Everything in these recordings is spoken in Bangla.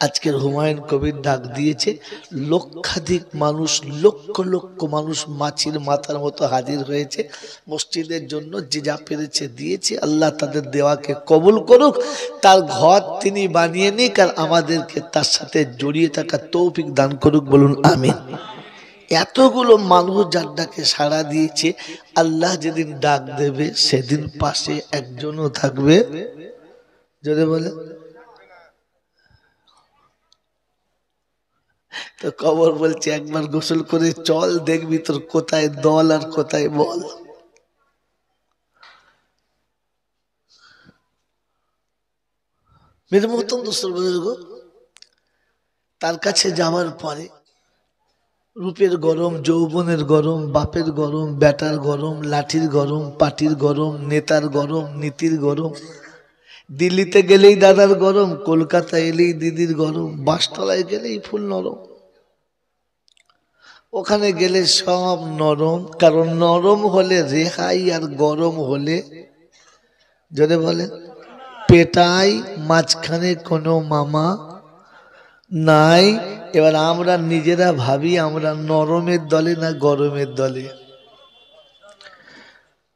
আজকের হুমায়ুন কবির ডাক দিয়েছে, লক্ষাধিক মানুষ, লক্ষ লক্ষ মানুষ মাছির মাথার মতো হাজির হয়েছে মসজিদের জন্য। যে যা পেরেছে দিয়েছে, আল্লাহ তাদের দেওয়াকে কবুল করুক, তার ঘর তিনি বানিয়ে নিক, আর আমাদেরকে তার সাথে জড়িয়ে থাকা তৌফিক দান করুক, বলুন আমিন। এতগুলো মানুষ যার ডাকে সাড়া দিয়েছে, আল্লাহ যেদিন ডাক দেবে সেদিন পাশে একজনও থাকবে, যদি বলে তো কবর বলছে একবার গোসল করে চল, দেখবি তোর কোথায় দল আর কোথায় বল। মেরে মতন দোস্তর বুজুর্গ, তার কাছে যাওয়ার পরে রূপের গরম, যৌবনের গরম, বাপের গরম, বেটার গরম, লাঠির গরম, পাটির গরম, নেতার গরম, নীতির গরম। দিল্লিতে গেলেই দাদার গরম, কলকাতা এলেই দিদির গরম, বাসতলায় গেলেই ফুল নরম। ওখানে গেলে সব নরম, কারণ নরম হলে রেহাই, আর গরম হলে যদি বলে পেটাই, মাঝখানে কোনো মামা নাই। এবার আমরা নিজেরা ভাবি আমরা নরমের দলে না গরমের দলে,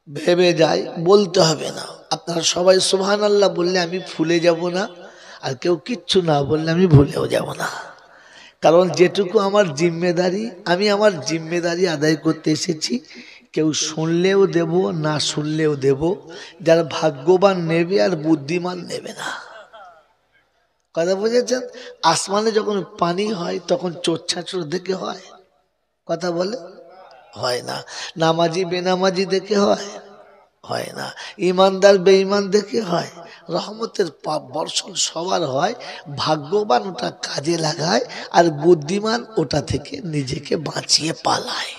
ভেবে যাই। বলতে হবে না, আপনারা সবাই সুবহানাল্লাহ বললে আমি ফুলে যাব না, আর কেউ কিচ্ছু না বললে আমি ভুলেও যাব না। কারণ যেটুকু আমার জিম্মেদারি, আমি আমার জিম্মেদারি আদায় করতে এসেছি। কেউ শুনলেও দেব, না শুনলেও দেব। যারা ভাগ্যবান নেবে, আর বুদ্ধিমান নেবে না। কথা বুঝেছেন? আসমানে যখন পানি হয় তখন চোর ছাঁচড় দেখে হয়? কথা বলে হয় না। নামাজি বেনামাজি দেখে হয়? হয় না। ইমানদার বেঈমান দেখে হয়? রহমতের বর্ষণ সবার হয়। ভাগ্যবান ওটা কাজে লাগায়, আর বুদ্ধিমান ওটা থেকে নিজেকে বাঁচিয়ে পালায়।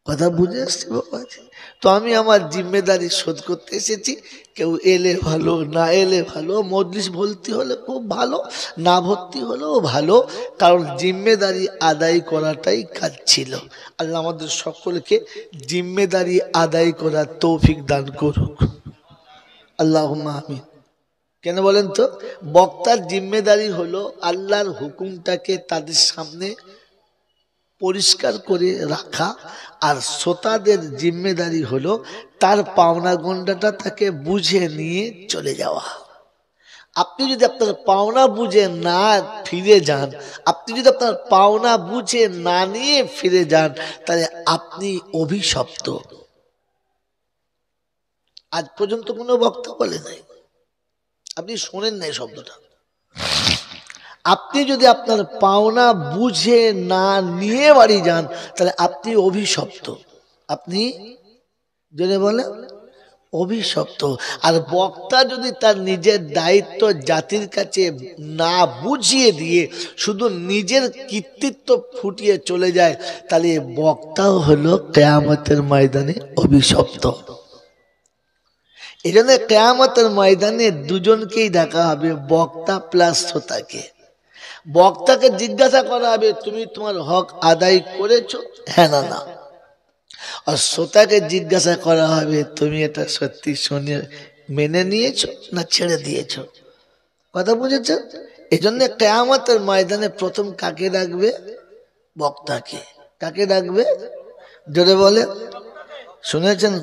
কথা বুঝে আসছে বাবাজি? তো আমি আমার জিম্মেদারি শোধ করতে এসেছি। কেউ এলে ভালো, না এলে ভালো, মজলিস ভর্তি হলে খুব ভালো, না ভর্তি হলেও ভালো, কারণ জিম্মেদারি আদায় করাটাই কাজ ছিল। আল্লাহ আমাদের সকলকে জিম্মেদারি আদায় করার তৌফিক দান করুক, আল্লাহুম্মা আমিন। কেন বলেন তো? বক্তার জিম্মেদারি হলো আল্লাহর হুকুমটাকে তাদের সামনে পরিষ্কার করে রাখা, আর শ্রোতাদের জিম্মেদারি হলো তার পাওনা গন্ডাটা তাকে বুঝে নিয়ে চলে যাওয়া। আপনি যদি আপনার পাওনা বুঝে না ফিরে যান, আপনি যদি আপনার পাওনা বুঝে না নিয়ে ফিরে যান, তাহলে আপনি অভিশপ্ত। আজ পর্যন্ত কোনো বক্তা বলে নাই, আপনি শোনেন নাই শব্দটা। আপনি যদি আপনার পাওনা বুঝে না নিয়ে বাড়ি যান, তাহলে আপনি অভিশপ্ত। আপনি যদি বলে অভিশপ্ত। আর বক্তা যদি তার নিজের দায়িত্ব জাতির কাছে না বুঝিয়ে দিয়ে শুধু নিজের কৃতিত্ব ফুটিয়ে চলে যায়, তাহলে বক্তাও হলো কিয়ামতের ময়দানে অভিশপ্ত। এই জন্য কিয়ামতের ময়দানে দুজনকেই ডাকা হবে, বক্তা প্লাস শ্রোতাকে। বক্তাকে জিজ্ঞাসা করা হবে তুমি তোমার হক আদায় করেছো, হ্যাঁ না না। আর শ্রোতাকে জিজ্ঞাসা করা হবে তুমি এটা সত্যি শুনে মেনে নিয়েছো না ছেড়ে দিয়েছো। কথা বুঝেছেন? এই জন্য কিয়ামতের ময়দানে প্রথম কাকে ডাকবে? বক্তাকে। কাকে ডাকবে? জোরে বলে, শুনেছেন?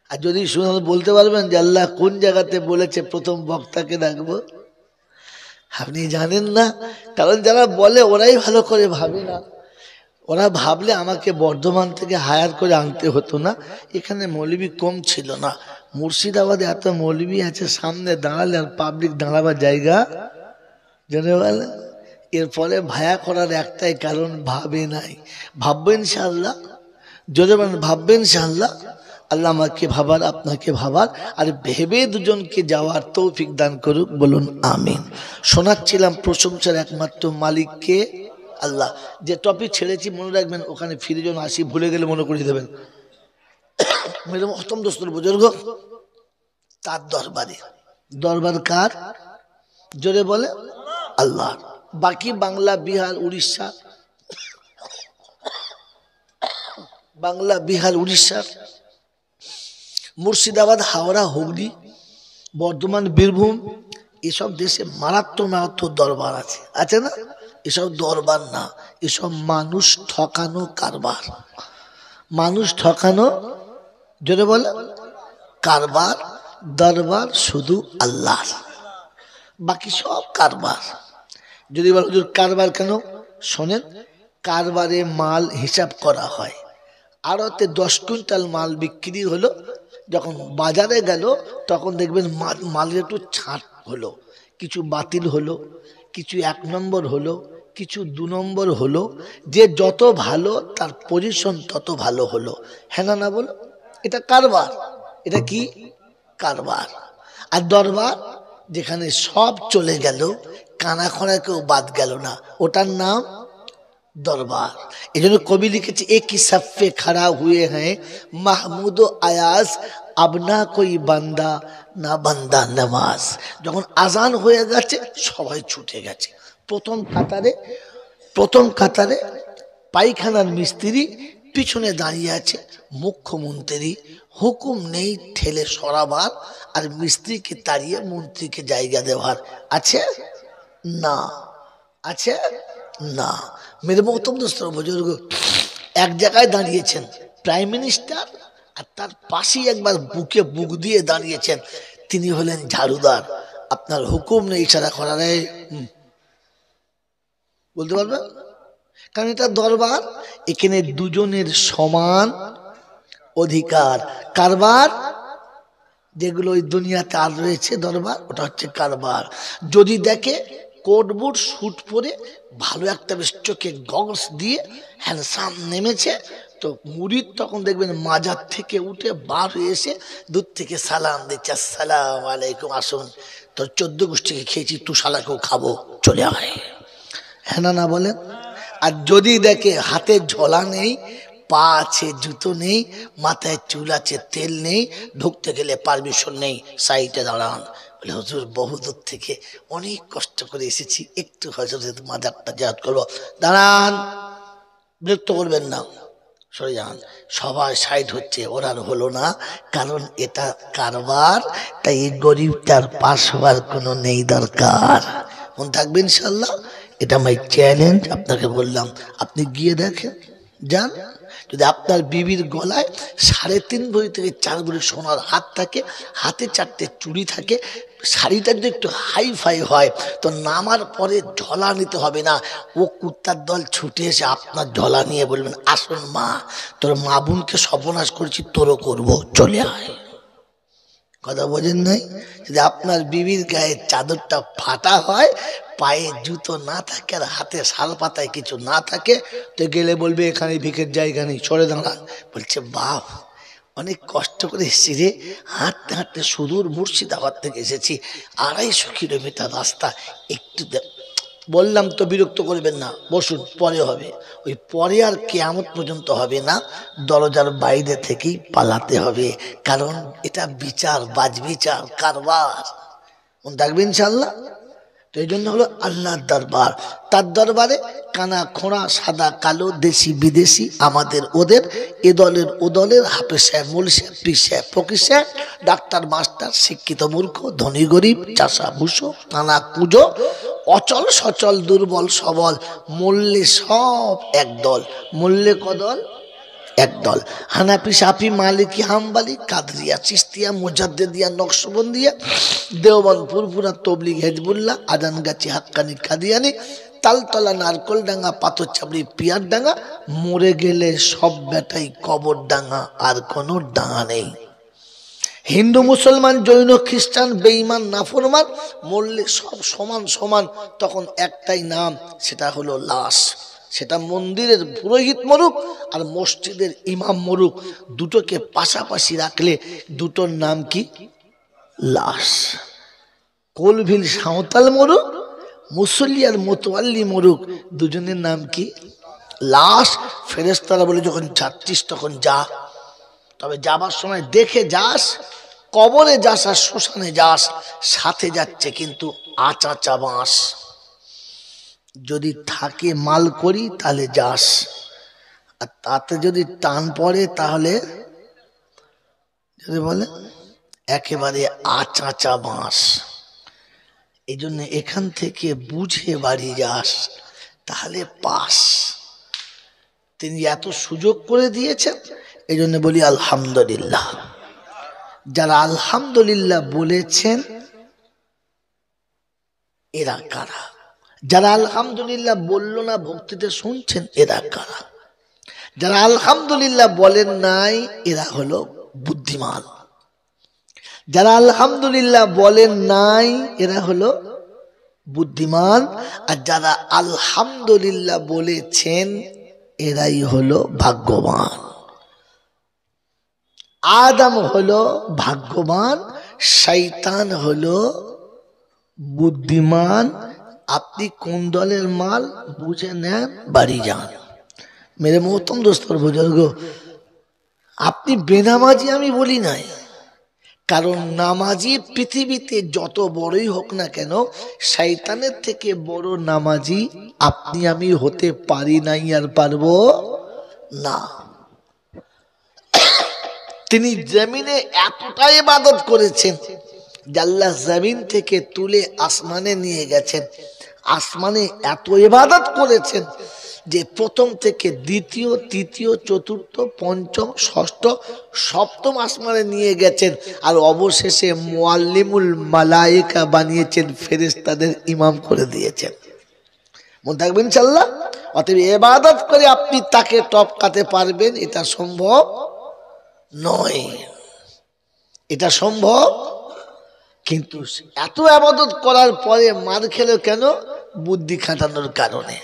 আর যদি শুনে বলতে পারবেন যে আল্লাহ কোন জায়গাতে বলেছে প্রথম বক্তাকে ডাকবো? আপনি জানেন না, কারণ যারা বলে ওরাই ভালো করে ভাবে না। ওরা ভাবলে আমাকে বর্ধমান থেকে হায়ার করে আনতে হতো না। এখানে মৌলবি কম ছিল না, মুর্শিদাবাদে এত মৌলবি আছে, সামনে দাঁড়ালে আর পাবলিক দাঁড়াবার জায়গা জেনে বলে। এর ফলে ভায়া করার একটাই কারণ, ভাবে নাই। ভাববেন ইনশাআল্লাহ, যদি ভাববেন ইনশাআল্লাহ, আল্লাহ আমাকে ভাবার আপনাকে ভাবার, আর ভেবে দুজনকে যাওয়ার তৌফিক দান করুক, বলুন আমিন। শোনাচ্ছিলাম প্রশংসার একমাত্র মালিককে আল্লাহ। যে টপিক ছেড়েছি মনে রাখবেন, ওখানে ফিরে যখন আসি ভুলে গেলে মনে করিয়ে দেবেন। মেরে মহতরম দোস্তর বুজুর্গ, তার দরবারে। দরবার কার? জোরে বলে আল্লাহ। বাকি বাংলা, বিহার, উড়িষ্যা, বাংলা, বিহার, উড়িষ্যা, মুর্শিদাবাদ, হাওড়া, হুগলি, বর্ধমান, বীরভূম, এসব দেশে মারাত্মক মারাত্মক দরবার আছে, আছে না? এসব দরবার না, এসব মানুষ ঠকানো কারবার, মানুষ ঠকানো, জোরে বলে কারবার। দরবার শুধু আল্লাহ, বাকি সব কারবার। যদি বলো হুজুর কারবার কেন, শোনেন, কারবারে মাল হিসাব করা হয়। আড়তে 10 কুইন্টাল মাল বিক্রি হলো, যখন বাজারে গেল তখন দেখবেন মালের একটু ছাড় হলো, কিছু বাতিল হলো, কিছু 1 নম্বর হলো, কিছু 2 নম্বর হলো। যে যত ভালো তার পজিশন তত ভালো হলো, হ্যাঁ না বলো? এটা কারবার, এটা কি কারবার। আর দরবার যেখানে সব চলে গেল, কানা খোনা কেউ বাদ গেল না, ওটার নাম दरबार। এই জন্য কবি লিখেছে एक ही सफ़े खड़ा हुए हैं महमूद ও আয়াজ, अब ना कोई बंदा ना बंदा नमाज। যখন আজান হয়ে গেছে সবাই ছুটে গেছে, প্রথম কাতারে পায়খানার মিস্ত্রি, পিছনে দাঁড়িয়ে আছে মুখ্যমন্ত্রী, হুকুম নেই ঠেলে সরাবার, আর মিস্ত্রিকে তাড়িয়ে মন্ত্রীকে জায়গা দেওয়ার আছে না, আছে না। মেরে মোহতরম দোস্ত বুজুর্গ, এক জায়গায় দাঁড়িয়েছেন প্রাইম মিনিস্টার, আর তার পাশেই একবার বুকে বুক দিয়ে দাঁড়িয়েছেন, তিনি হলেন ঝাড়ুদার। আপনার হুকুম নেই ইশারা করার, বলতে পারবেন? কারণ এটা দরবার, এখানে দুজনের সমান অধিকার। কারবার যেগুলো ওই দুনিয়াতে আর রয়েছে দরবার, ওটা হচ্ছে কারবার। যদি দেখে কোট বুট স্যুট পরে ভালো একটা বেশ চোখে গগলস দিয়ে হ্যান্ডসাম নেমেছে, তো মুরিদ তখন দেখবেন মাজার থেকে উঠে বার হয়ে এসে দূর থেকে সালাম দিচ্ছে, আসসালাম আলাইকুম, আসুন, তোর 14 গোষ্ঠীকে খেয়েছি, তু শালাকেও খাবো, চলে আয়, হ্যাঁ না বলেন? আর যদি দেখে হাতে ঝোলা নেই, পা আছে জুতো নেই, মাথায় চুল আছে তেল নেই, ঢুকতে গেলে পারমিশন নেই, সাইডে দাঁড়ান, বলে হুজুর বহু দূর থেকে অনেক কষ্ট করে এসেছি, একটু হজরত মাজারটা জিয়ারত করবো, দাঁড়ান, বিরক্ত করবেন না, সরে যান। সবাই সাইড হচ্ছে, ওরার হলো না, কারণ এটা কারবার, তাই এই গরিবটার পাশ হওয়ার কোনো নেই দরকার। মনে থাকবে ইনশাল্লাহ, এটা আমার চ্যালেঞ্জ, আপনাকে বললাম, আপনি গিয়ে দেখেন, যান। যদি আপনার বিবির গলায় 3.5 ভরি থেকে 4 ভরি সোনার হাত থাকে, হাতে 4টে চুড়ি থাকে, শাড়িটা যদি একটু হাই ফাই হয়, তো নামার পরে ঝলা নিতে হবে না, ও কুত্তার দল ছুটে এসে আপনার ঝলা নিয়ে বলবেন, আসুন মা, তোর মা বোনকে সর্বনাশ করেছি, তোরও করবো, চলে আয়। কথা বোঝেন নাই? যদি আপনার বিবির গায়ে চাদরটা ফাটা হয়, পায়ে জুতো না থাকে, আর হাতে শাল পাতায় কিছু না থাকে, তো গেলে বলবে এখানে ভিখের জায়গা নেই, সরে দাঁড়ান। বলছে বাপ, অনেক কষ্ট করে এসেছি রে, হাঁটতে হাঁটতে সুদূর মুর্শিদাবাদ থেকে এসেছি, 250 কিলোমিটার রাস্তা, একটু বললাম তো বিরক্ত করবেন না, বসুন, পরে হবে। ওই পরে আর কিয়ামত পর্যন্ত হবে না, দরজার বাইরে থেকেই পালাতে হবে, কারণ এটা বিচার, বাজ বিচার, কারবার। মনে থাকবে ইনশাল্লাহ। তো এই জন্য হলো আল্লাহর দরবার। তার দরবারে কানা খোঁড়া সাদা কালো দেশি বিদেশি আমাদের ওদের, এ দলের ও দলের, হাফেজ সাহেব মৌল সাহেব পীর সাহেব ফকির সাহেব, ডাক্তার মাস্টার শিক্ষিত মূর্খ ধনী গরিব চাষা ভুষো কানা কুঁজো, অচল সচল দুর্বল সবল, মূল্যে সব একদল। মূল্যে কদল? একদল। হানাফি সাফি মালিকি হাম্বালি কাদরিয়া চিস্তিয়া মুজাদ্দিদিয়া নকশবন্দিয়া দেওবন্দ ফুরফুরা তবলিগ হেজবুল্লাহ আজানগাছি হাক্কানি কাদিয়ানি তালতলা নারকল ডাঙ্গা পাথর চাপড়ি পিয়ার ডাঙ্গা, মরে গেলে সব বেটাই কবর ডাঙ্গা, আর কোনো ডাঙ্গা নেই। হিন্দু মুসলমান জৈন খ্রিস্টান বেঈমান নাফরমান, মরলে সব সমান সমান, তখন একটাই নাম, সেটা হলো লাশ। সেটা মন্দিরের পুরোহিত মরুক আর মসজিদের ইমাম মরুক, দুটোকে পাশাপাশি রাখলে দুটোর নাম কি? লাশ। কোলভিল সাঁওতাল মরুক, মুসল্লি আর মোতোয়াল্লি মরুক, দুজনের নাম কি? লাশ। ফেরেশতারা বলে যখন যাচ্ছিস তখন যা, তবে যাবার সময় দেখে যাস, কবরে যাস আর শ্মশানে যাস, সাথে যাচ্ছে কিন্তু আচাচা বাঁশ। যদি থাকে মাল করি তাহলে যাস, আর তাতে যদি টান পড়ে তাহলে যদি বলে একেবারে আচাচা বাঁশ। এই জন্য এখান থেকে বুঝে বাড়ি যাস, তাহলে পাস। তিনি এত সুযোগ করে দিয়েছেন, এই জন্য বলি আলহামদুলিল্লাহ। যারা আলহামদুলিল্লাহ বলেছেন এরা কারা? যারা আলহামদুলিল্লাহ বলল না, ভক্তিতে শুনছেন, এরা কারা? যারা আলহামদুলিল্লাহ বলেন নাই এরা হলো বুদ্ধিমান। যারা আলহামদুলিল্লাহ বলেন নাই এরা হলো বুদ্ধিমান, আর যারা আলহামদুলিল্লাহ বলেছেন এরাই হলো ভাগ্যবান। আদম হলো ভাগ্যবান, শয়তান হলো বুদ্ধিমান। আপনি কোন দলের মাল বুঝে নেন, বাড়ি যান। মেরে মোহতম দোস্তর বুজুর্গ, আপনি বেনামাজি আমি বলি নাই, কারণ নামাজি পৃথিবীতে যত বড়ই হোক না কেন, শয়তানের থেকে বড় নামাজি আপনি আমি হতে পারি নাই, আর পারবো না। তিনি জমিনে এতটাই ইবাদত করেছেন যে আল্লাহ জমিন থেকে তুলে আসমানে নিয়ে গেছেন। আসমানে এত ইবাদত করেছেন যে প্রথম থেকে দ্বিতীয়, তৃতীয়, চতুর্থ, পঞ্চম, ষষ্ঠ, সপ্তম আসমানে নিয়ে গেছেন, আর অবশেষে মুআল্লিমুল মালায়েকা বানিয়েছেন, ফেরেশতাদের ইমাম করে দিয়েছেন। মনে থাকবেন ইনশাআল্লাহ। অতএব ইবাদত করে আপনি তাকে টপকাতে পারবেন, এটা সম্ভব নয়, এটা সম্ভব। কিন্তু এত ইবাদত করার পরে মার খেলো কেন? বুদ্ধি খাটানোর কারণে।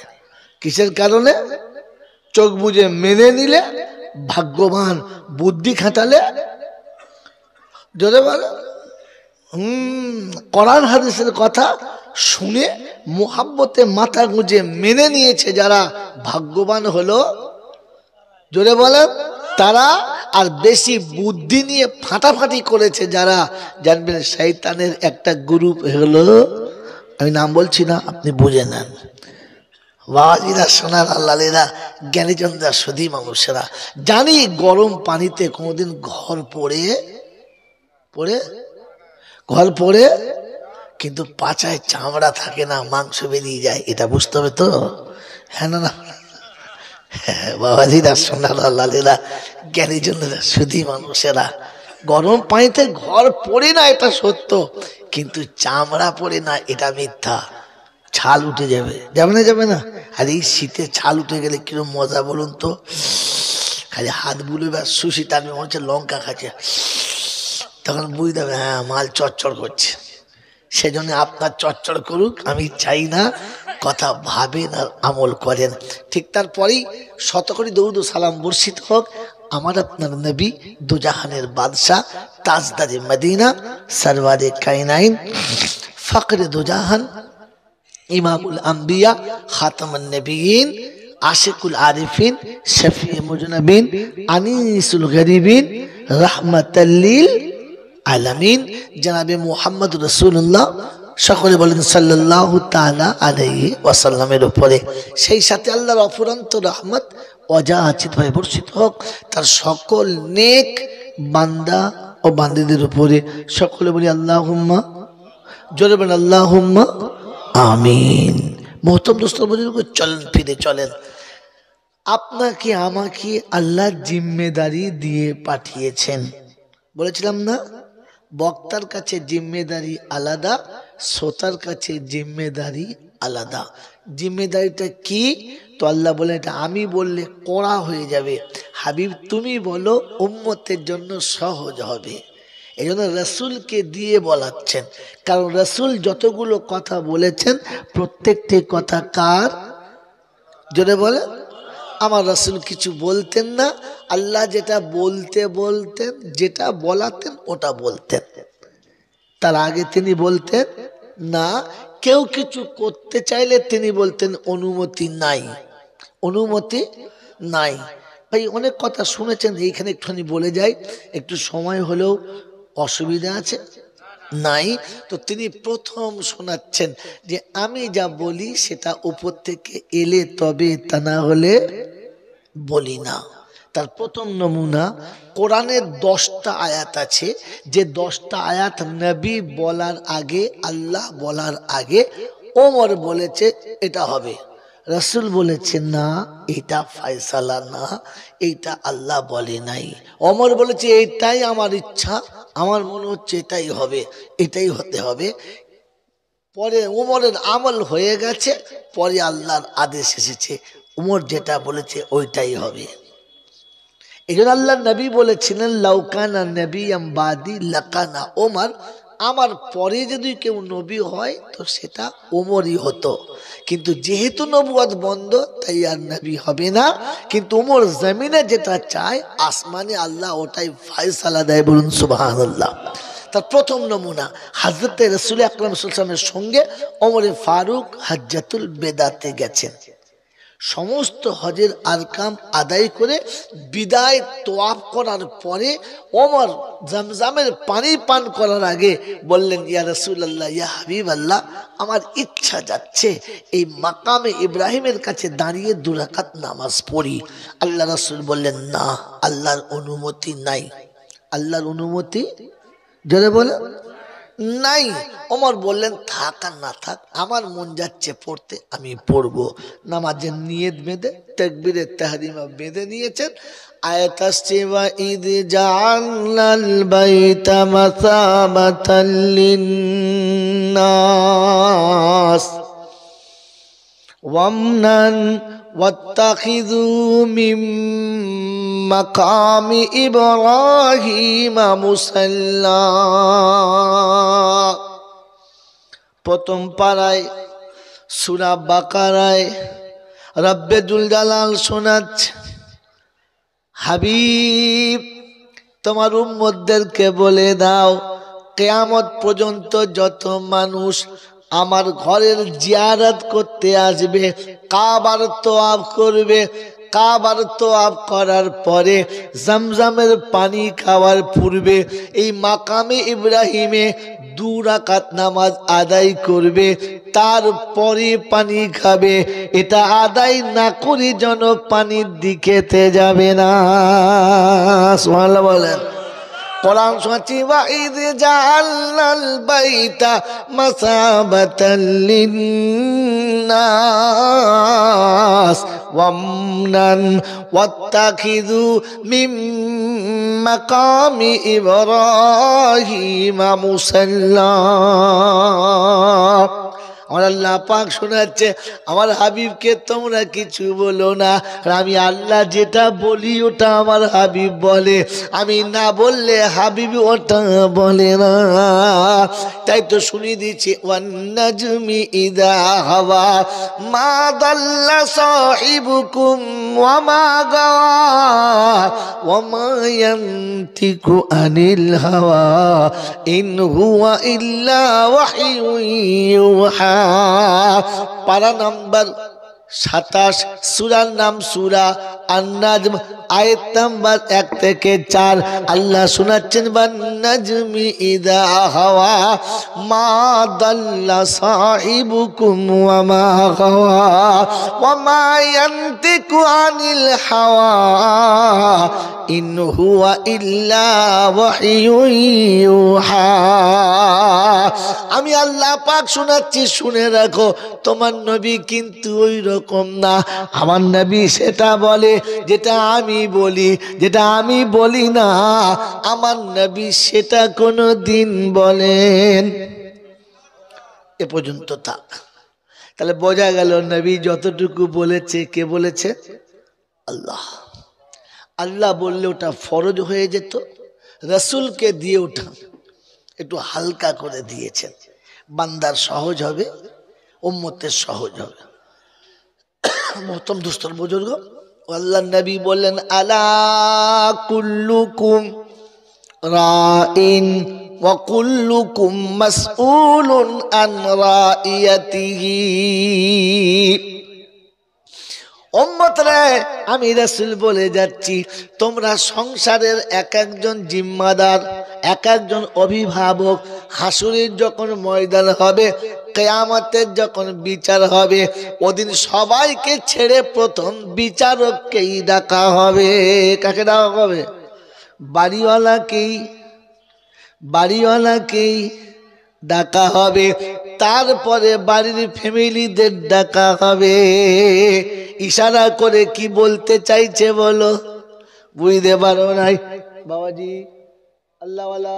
কিসের কারণে? চোখ বুঝে মেনে নিলে ভাগ্যবান, বুদ্ধি খাটালে জোরে বলো কোরআন হাদিসের কথা শুনে মুহাব্বতে মাথা গুঁজে মেনে নিয়েছে যারা, ভাগ্যবান হলো। জোরে বলেন তারা। আর বেশি বুদ্ধি নিয়ে ফাটাফাটি করেছে যারা, জানবেন শয়তানের একটা গ্রুপ হলো, আমি নাম বলছি না, আপনি বুঝে নেন। বাবাজিরা, সোনার আল্লাহরা, জ্ঞানীচন্দ্রা, সুধী মানুষেরা, জানি গরম পানিতে কোনোদিন ঘর পড়ে কিন্তু পাচায় চামড়া থাকে না, মাংস বেরিয়ে যায়, এটা বুঝতে হবে তো। হ্যাঁ না? বাবাজিরা, সোনার আল্লাহরা, জ্ঞানীচন্দ্রা, সুধী মানুষেরা, গরম পানিতে ঘর পড়ে না এটা সত্য, কিন্তু চামড়া পড়ে না এটা মিথ্যা। ছাল উঠে যাবে না? আর এই শীতে ছাল উঠে গেলে কিরকম মজা বলুন তো। খালি হাত বুলবে আর সুশি টানবে, মনে হচ্ছে লঙ্কা খাচ্ছে, তখন বুঝতে হবে হ্যাঁ মাল চচ্চড় করছে। সেজন্য আপনার চচ্চড় করুক আমি চাই না, কথা ভাবেন আর আমল করেন। ঠিক তারপরেই শতকরি দরুদ ও সালাম বর্ষিত হোক আমার আপনার নবী, দুজাহানের বাদশাহ, তাজদারে মদিনা, সরওয়ারে কায়নাইন, ফকরে দুজাহান, ইমামুল আম্বিয়া, খাতামুন নবিয়্যিন, আশিকুল আরিফিন, শফিয়ে মুজনাবিন, আনিসুল গরিবিন, রাহমাতাল লিল আলামিন, জনাবে মুহাম্মদ রাসূলুল্লাহ, সকলে বলেন সাল্লাল্লাহু তাআলা আলাইহি ওয়াসাল্লামের উপরে। সেই সাথে আল্লাহর অফুরন্ত রহমত অযাচিত ভাবে বর্ষিত হোক তার সকল নেক বান্দা ও বান্দীদের উপরে। সকলে বলি আল্লাহুম্মা, জোরে বলেন আল্লাহুম্মা আমিন। মোহতরম দোস্ত বুজুর্গ, চলেন ফিরে চলেন। আপনাকে আমাকে আল্লাহ জিম্মেদারি দিয়ে পাঠিয়েছেন। বলেছিলাম না, বক্তার কাছে জিম্মেদারি আলাদা, শ্রোতার কাছে জিম্মেদারি আলাদা। জিম্মেদারিটা কি? তো আল্লাহ বলে এটা আমি বললে কড়া হয়ে যাবে, হাবিব তুমি বলো উম্মতের জন্য সহজ হবে। এই জন্য রসুলকে দিয়ে বলাচ্ছেন, কারণ রসুল যতগুলো কথা বলেছেন প্রত্যেকটি কথা কার? জোরে বলে আমার রসুল কিছু বলতেন না, আল্লাহ যেটা বলতেন, যেটা বলাতেন ওটা বলতেন। তার আগে তিনি বলতেন না। কেউ কিছু করতে চাইলে তিনি বলতেন অনুমতি নাই, অনুমতি নাই। ভাই অনেক কথা শুনেছেন, এইখানে একটুখানি বলে যাই, একটু সময় হলেও অসুবিধা আছে নাই। তো তিনি প্রথম শোনাচ্ছেন যে আমি যা বলি সেটা উপর থেকে এলে তবে, তা না হলে বলি না। তার প্রথম নমুনা, কোরআনের 10টা আয়াত আছে, যে 10টা আয়াত নবী বলার আগে, আল্লাহ বলার আগে ওমর বলেছে এটা হবে, রাসূল বলেছে না এটা ফয়সালা না, এইটা আল্লাহ বলে নাই। ওমর বলেছে এটাই আমার ইচ্ছা, আমার মনে হচ্ছে এটাই হবে, এটাই হতে হবে। পরে ওমরের আমল হয়ে গেছে, পরে আল্লাহর আদেশ এসেছে, ওমর যেটা বলেছে ওইটাই হবে। এই জন্য আল্লাহ নবী বলেছিলেন লাউকানা নবিয়াম বাদি লাকানা ওমর, আমার পরে যদি কেউ নবী হয় তো সেটা ওমরই হতো, কিন্তু যেহেতু নবুয়ত বন্ধ তাই আর নবী হবে না। কিন্তু ওমর জমিনে যেটা চায় আসমানে আল্লাহ ওটাই ফয়সালা দেয়, বলুন সুবহানাল্লাহ। তার প্রথম নমুনা, হযরত রাসূল আকরাম সাল্লাল্লাহু আলাইহি ওয়াসাল্লামের সঙ্গে ওমরে ফারুক হজ্জাতুল বেদাতে গেছেন। সমস্ত হজের আরকাম আদায় করে বিদায় তোয়াফ করার পরে ওমর জমজমের পানি পান করার আগে বললেন, ইয়া রাসূলুল্লাহ, ইয়া হাবিবাল্লাহ, আমার ইচ্ছা যাচ্ছে এই মাকামে ইব্রাহিমের কাছে দাঁড়িয়ে 2 রাকাত নামাজ পড়ি। আল্লাহ রাসূল বললেন, না, আল্লাহর অনুমতি নাই। আল্লাহর অনুমতি জোরে বলে নাই। ওমর বললেন, থাক আর না থাক, আমার মন যাচ্ছে পড়তে, আমি পড়বো। নামাজের নিয়ত বেঁধে তাকবীরে তাহরিমা বেঁধে নিয়েছেন। আয়াত আসছে, ওয়া ইদ জাআলনাল বাইতা মাসাবাতাল লিন্নাস ওয়ামনান ওয়াত্তাখিযু মিন মাকামি ইব্রাহিম মুসাল্লা। প্রথম পারায় সূরা বাকারায় রব্বে জুল জালাল শোনাচ্ছে, হাবিব তোমার উম্মতদেরকে বলে দাও, কিয়ামত পর্যন্ত যত মানুষ আমার ঘরের জিয়ারত করতে আসবে, কাবার তোয়াফ করবে, কাবার তোয়াফ করার পরে জমজমের পানি খাওয়ার পূর্বে এই মাকামে ইব্রাহিমে 2 রাকাত নামাজ আদায় করবে, তারপরে পানি খাবে। এটা আদায় না করে যেন পানির দিকেতে যাবে না। সুবহানাল্লাহ বলেন। কোরআন শোনাচ্ছি, ওয়া ইদ জাআলনাল বাইতা মাসাবাতাল লিন্নাস ওয়ামনান ওয়াত্তাখিযু মিন মাকামি ইব্রাহিম মুসাল্লা। আমার আল্লাহ পাক শোনাচ্ছে, আমার হাবিবকে তোমরা কিছু বলো না, আমি আল্লাহ যেটা বলি ওটা আমার হাবিব বলে, আমি না বললে হাবিব ওটা বলে না। তাই তো শুনিয়ে দিচ্ছি, ওয়ান নাজমি ইযা হাওয়া মা দাল্লা সাহিবুকুম ওয়া মা গাওয়া ওয়া মা ইয়ানতিকু আনিল হাওয়া ইন হুয়া ইল্লা ওয়াহয়ুন ইউহা। পারা নাম্বার 27, সূরার নাম সূরা আন-নাজম, আয়াত নাম্বার 1 থেকে 4। আল্লাহ শোনাচ্ছেন, ওয়ান নাজমি ইযা হাওয়া মা দাল্লা সাহিবুকুম ওয়া মা গাওয়া ওয়া মা ইয়ানতিকু আনিল হাওয়া ইন হুয়া ইল্লা ওয়াহয়ুন ইউহা। আমি আল্লাহ পাক শোনাচ্ছি, শুনে রাখো, তোমার নবী কিন্তু ওই রকম না। আমার নবী সেটা বলে যেটা আমি বলি, যেটা আমি বলি না আমার নবী সেটা কোনো দিন বলেন। এ পর্যন্ত থাক। তাহলে বোঝা গেল নবী যতটুকু বলেছে, কে বলেছে? আল্লাহ। আল্লাহ বললে ওটা ফরজ হয়ে যেত, রাসূলকে দিয়ে ওঠা একটু হালকা করে দিয়েছেন, বান্দার সহজ হবে, উম্মতের সহজ হবে। মোহতরম দোস্তর বুজুর্গ, আল্লাহ নবী বললেন, আলা কুল্লুকুম রাইন ওয়া কুল্লুকুম মাসউলুন আন রাইয়াতিহি। উম্মতরে, আমি রাসূল বলে যাচ্ছি, তোমরা সংসারের এক একজন জিম্মাদার, এক একজন অভিভাবক হাসুরের যখন ময়দান হবে, কিয়ামতের যখন বিচার হবে, ওদিন সবাইকে ছেড়ে প্রথম বিচারককেই ডাকা হবে। কাকে ডাকা হবে? বাড়িওয়ালাকেই ডাকা হবে। তারপরে বাড়ির ফ্যামিলিদের ডাকা হবে। ইশারা করে কি বলতে চাইছে বলো? বুঝতে পারো নাই? বাবাজি আল্লাহওয়ালা,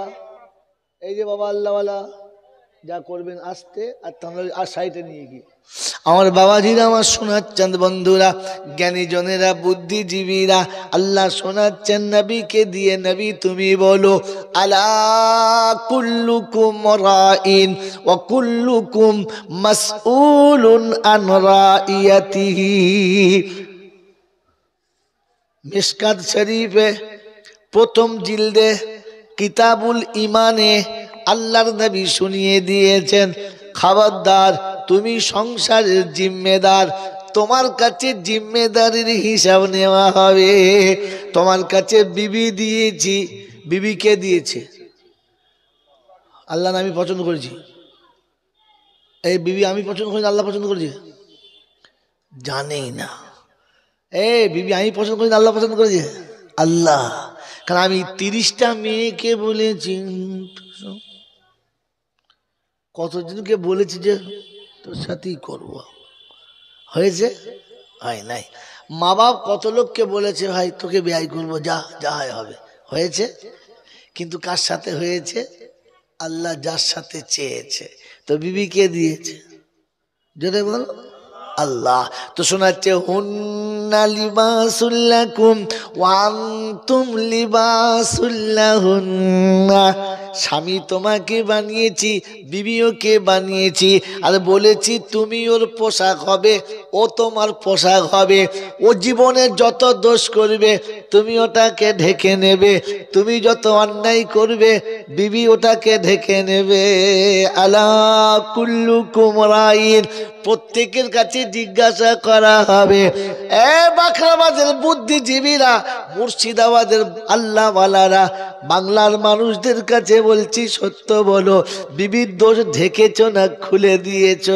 এই যে বাবা আল্লাহওয়ালা, যা করবেন আসতে, আর তোমরা আর সাইডে নিয়ে গিয়ে আমার বাবাজিরা, আমার শোনাচ্ছেন বন্ধুরা, জ্ঞানীজনেরা, বুদ্ধিজীবীরা, আল্লাহ শোনাচ্ছেন নবীকে দিয়ে, নবী তুমি বলো, আলা কুল্লুকুম রাইন ওয়া কুল্লুকুম মাসউলুন আন রাইয়াতিহি। মিশকাত শরীফে প্রথম জিলদে কিতাবুল ইমানে আল্লাহর নবী শুনিয়ে দিয়েছেন, খবরদার তুমি সংসারের জিম্মেদার, তোমার কাছে জিম্মেদারির হিসাব নেওয়া হবে। তোমার কাছে বিবি দিয়েছি, বিবিকে দিয়েছে আল্লাহ, আমি পছন্দ করেছি, এই বিবি আমি পছন্দ করি, আল্লাহ পছন্দ করেছে? জানেই না। এই বিবি আমি পছন্দ করি, আল্লাহ পছন্দ করেছে? আল্লাহ। কারণ আমি 30টা মেয়েকে বলেছি, কতজনকে বলেছি যে তোর সাথেই করবো, হয়েছে? হয় নাই। মা বাপ কত লোককে বলেছে ভাই তোকে বিয়ে করবো, যা যা হয় হবে, হয়েছে? কিন্তু কার সাথে হয়েছে? আল্লাহ যার সাথে চেয়েছে। তো বিবি কে দিয়েছে? যদি বলো আল্লাহ। তো শোনাচ্ছে, হুন্না লিবাসুল লাকুম ওয়া আনতুম লিবাসুল লাহুন্না। স্বামী তোমাকে বানিয়েছি, বিবিওকে বানিয়েছি, আর বলেছি তুমি ওর পোশাক হবে, ও তোমার পোশাক হবে। ও জীবনে যত দোষ করবে তুমি ওটাকে ঢেকে নেবে, তুমি যত অন্যায় করবে বিবি ওটাকে ঢেকে নেবে। আলা কুল্লুকুম রাইন, প্রত্যেকের কাছে জিজ্ঞাসা করা হবে। এ বাখরাবাদের বুদ্ধিজীবীরা, মুর্শিদাবাদের আল্লাহওয়ালারা, বাংলার মানুষদের কাছে বলছি, সত্য বলো, বিবির দোষ ঢেকেছ না খুলে দিয়েছ?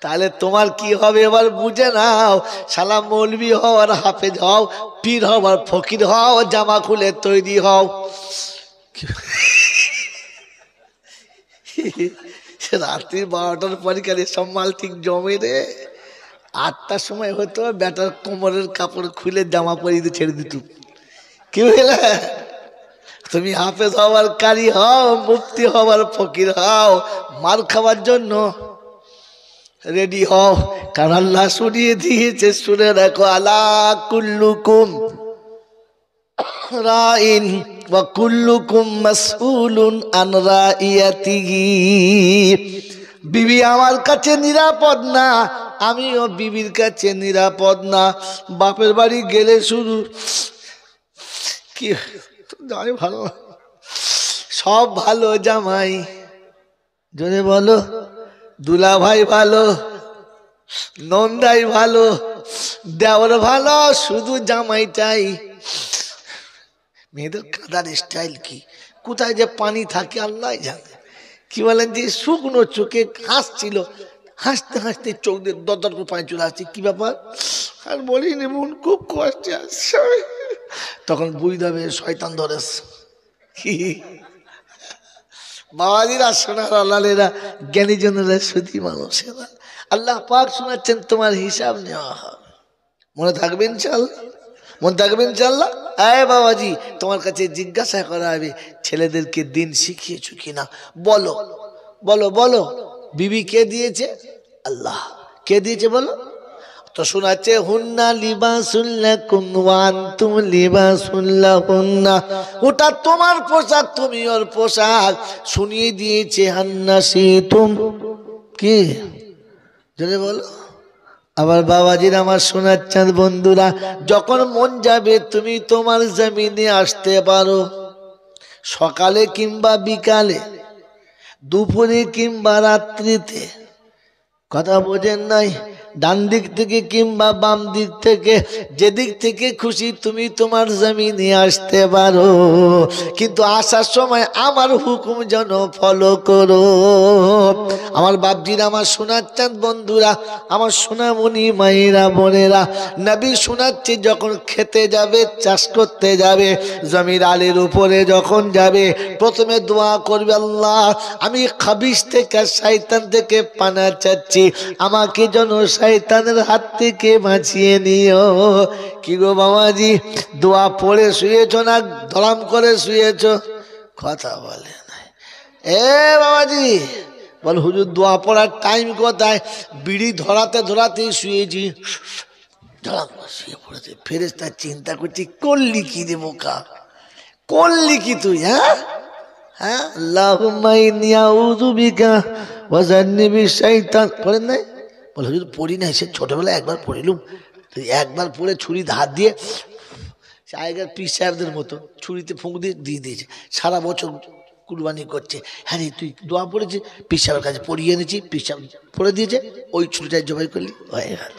তাহলে তোমার কি হবে এবার বুঝে নাও। শালা মৌলবি হও আর হাফেজ হও, পীর হও আর ফকির হও, জামা খুলে তৈরি হও। রাত্রি 12টার পরে কালে সব মাল ঠিক জমে রে। 8টার সময় হতো, বেটার কোমরের কাপড় খুলে জামা পরিয়ে ছেড়ে দিত। কি বুঝলে? তুমি হাফেজ হওয়ার কারি হও, মুফতি হওয়ার ফকির হও, মার খাওয়ার জন্য রেডি হও। কারণ আল্লাহ শুনিয়ে দিয়েছে, শুনে রাখো, আলা কুল্লুকুম রাইন ওয়া কুল্লুকুম মাসউলুন আন রাইয়াতিহি। বিবি আমার কাছে নিরাপদ না, আমিও বিবির কাছে নিরাপদ না। বাপের বাড়ি গেলে শুরু কি জানি, ভালো সব ভালো, জামাই জোরে বলো, দুলা ভাই ভালো, নন্দাই ভালো, দেওর ভালো, শুধু জামাইটাই। মেয়েদের কাদার স্টাইল কি, কোথায় যে পানি থাকে আল্লাহ জানে। কি বলেন যে শুকনো চোখে হাসছিল, হাসতে হাসতে চোখ দিয়ে দরদর করে পানি চলে আসছে। কি ব্যাপার? আর বলিনি মন খুব কষ্টে আসছে। তখন বুঝতে হবে শয়তান ধরেছে। বাবাজিরা, সোনার আল্লাহেরা, জ্ঞানীজনেরা, সুধী মানুষেরা, আল্লাহ পাক শোনাচ্ছেন তোমার হিসাব নেওয়া হবে। মনে থাকবে ইনশাআল্লাহ, মনে থাকবে ইনশাআল্লাহ। আয় বাবাজি, তোমার কাছে জিজ্ঞাসা করা হবে ছেলেদেরকে দিন শিখিয়েছো কিনা। বলো বলো বলো, বিবি কে দিয়েছে? আল্লাহ। কে দিয়েছে বলো? তো শোনাচ্ছে, হুন্না লিবাসুল লাকুম ওয়া আনতুম লিবাসুল লাহুন্না। ওটা তোমার পোশাক, তুমি ওর পোশাক। শুনিয়ে দিয়েছে হান্নাসিতুম। কি যদি বলো? আবার বাবাজির আমার শোনাচ্ছেন বন্ধুরা, যখন মন যাবে তুমি তোমার জমিনে আসতে পারো, সকালে কিংবা বিকালে, দুপুরে কিংবা রাত্রিতে। কথা বোঝেন নাই? ডান দিক থেকে কিংবা বাম দিক থেকে, যেদিক থেকে খুশি তুমি তোমার জমিনে আসতে পারো, কিন্তু আসার সময় আমার হুকুম যেন ফলো করো। আমার বাপজিরা, আমার সোনার চাঁদ বন্ধুরা, আমার সোনামণি মায়েরা বোনেরা, নবী শোনাচ্ছে যখন খেতে যাবে, চাষ করতে যাবে, জমির আলের উপরে যখন যাবে, প্রথমে দোয়া করবে, আল্লাহ আমি খাবিশ থেকে শয়তান থেকে পানা চাচ্ছি, আমাকে যেন শয়তানের হাত থেকে বাঁচিয়ে নিও। কি গো বাবাজি, দোয়া পড়ে শুয়েছ না ধরাম করে শুয়েছ? কথা বলে না। এ বাবাজি বল, হুজুর দোয়া পড়ার টাইম কোথায়? বিড়ি ধরাতে ধরাতেই শুয়েছি, ধরাম শুয়ে পড়েছে। ফেরেশতা চিন্তা করছি, করলি কি রে বোকা, করলি কি তুই? হ্যাঁ হ্যাঁ, আল্লাহুম্মা ইন্নী আউযু বিকা ওয়া জান্নিবিশ শাইতান। পড়েন নাই? বলে হুজুর পড়ি নাই, সে ছোটবেলায় একবার পড়িলুম। একবার পড়ে ছুরি ধার দিয়ে আগের পীর সাহেবদের মতো ছুরিতে ফুঁক দিয়ে দিয়ে দিয়েছে, সারা বছর কুরবানি করছে। হ্যাঁ রে তুই দোয়া পড়েছি, পীর সাহেবের কাছে পড়িয়ে এনেছি, পীর সাহেব পড়ে দিয়েছে, ওই ছুরিটাই জবাই করলি, হয়ে গেল।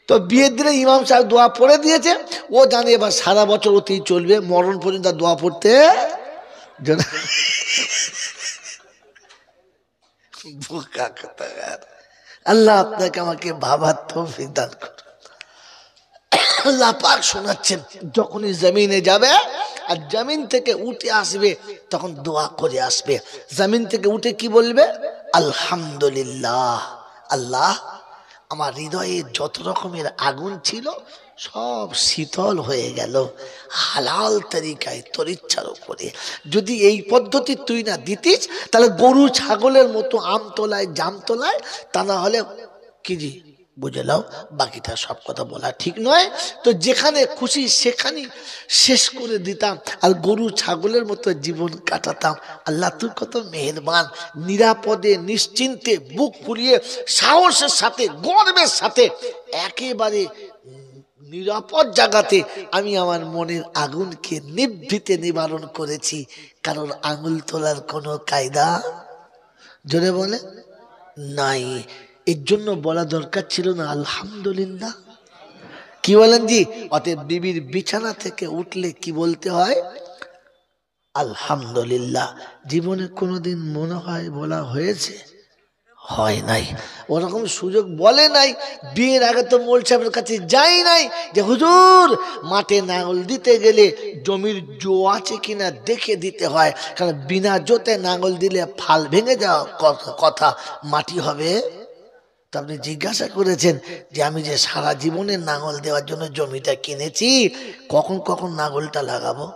তো বিয়ের দিনে ইমাম সাহেব দোয়া পড়ে দিয়েছে, ও জানে এবার সারা বছর ওতেই চলবে, মরণ পর্যন্ত দোয়া পড়তে। আল্লাহ আপনাকে আমাকে ভাবার তৌফিক দান করুন। আল্লাহ পাক শোনাচ্ছেন, যখনই জমিনে যাবে আর জমিন থেকে উঠে আসবে তখন দোয়া করে আসবে। জমিন থেকে উঠে কি বলবে? আলহামদুলিল্লাহ, আল্লাহ আমার হৃদয়ে যত রকমের আগুন ছিল সব শীতল হয়ে গেল হালাল তরিকায়, তোর ইচ্ছার উপরে। যদি এই পদ্ধতি তুই না দিতিস তাহলে গরু ছাগলের মতো আমতলায় জামতলায়, তা না হলে কি জি বুঝে নাও, বাকিটা সব কথা বলা ঠিক নয়। তো যেখানে খুশি সেখানেই শেষ করে দিতাম আর গরু ছাগলের মতো জীবন কাটাতাম। আল্লাহ তুই কত মেহেরবান, নিরাপদে নিশ্চিন্তে বুক ফুলিয়ে সাহসের সাথে গর্বের সাথে একেবারে নিরাপদ জায়গাতে আমি আমার মনের আগুনকে নিভৃতে নিবারণ করেছি। কারণ আঙুল তোলার কোনো কায়দা জোরে বলে নাই। এর জন্য বলা দরকার ছিল না আলহামদুলিল্লাহ। কি বলেন জি? অতএব বিবির বিছানা থেকে উঠলে কি বলতে হয়? আলহামদুলিল্লাহ। জীবনে কোনোদিন মনে হয় বলা হয়েছে? হয় নাই, ওরকম সুযোগ বলে নাই। বিয়ের আগে তো মোল সাহেবের কাছে যাই নাই যে হুজুর মাঠে নাঙল দিতে গেলে জমির জো আছে কিনা দেখে দিতে হয়, কারণ বিনা জোতে নাঙল দিলে ফাল ভেঙে যাওয়া কথা, মাটি হবে। তো আপনি জিজ্ঞাসা করেছেন যে আমি যে সারা জীবনে নাঙল দেওয়ার জন্য জমিটা কিনেছি, কখন কখন নাঙলটা লাগাবো?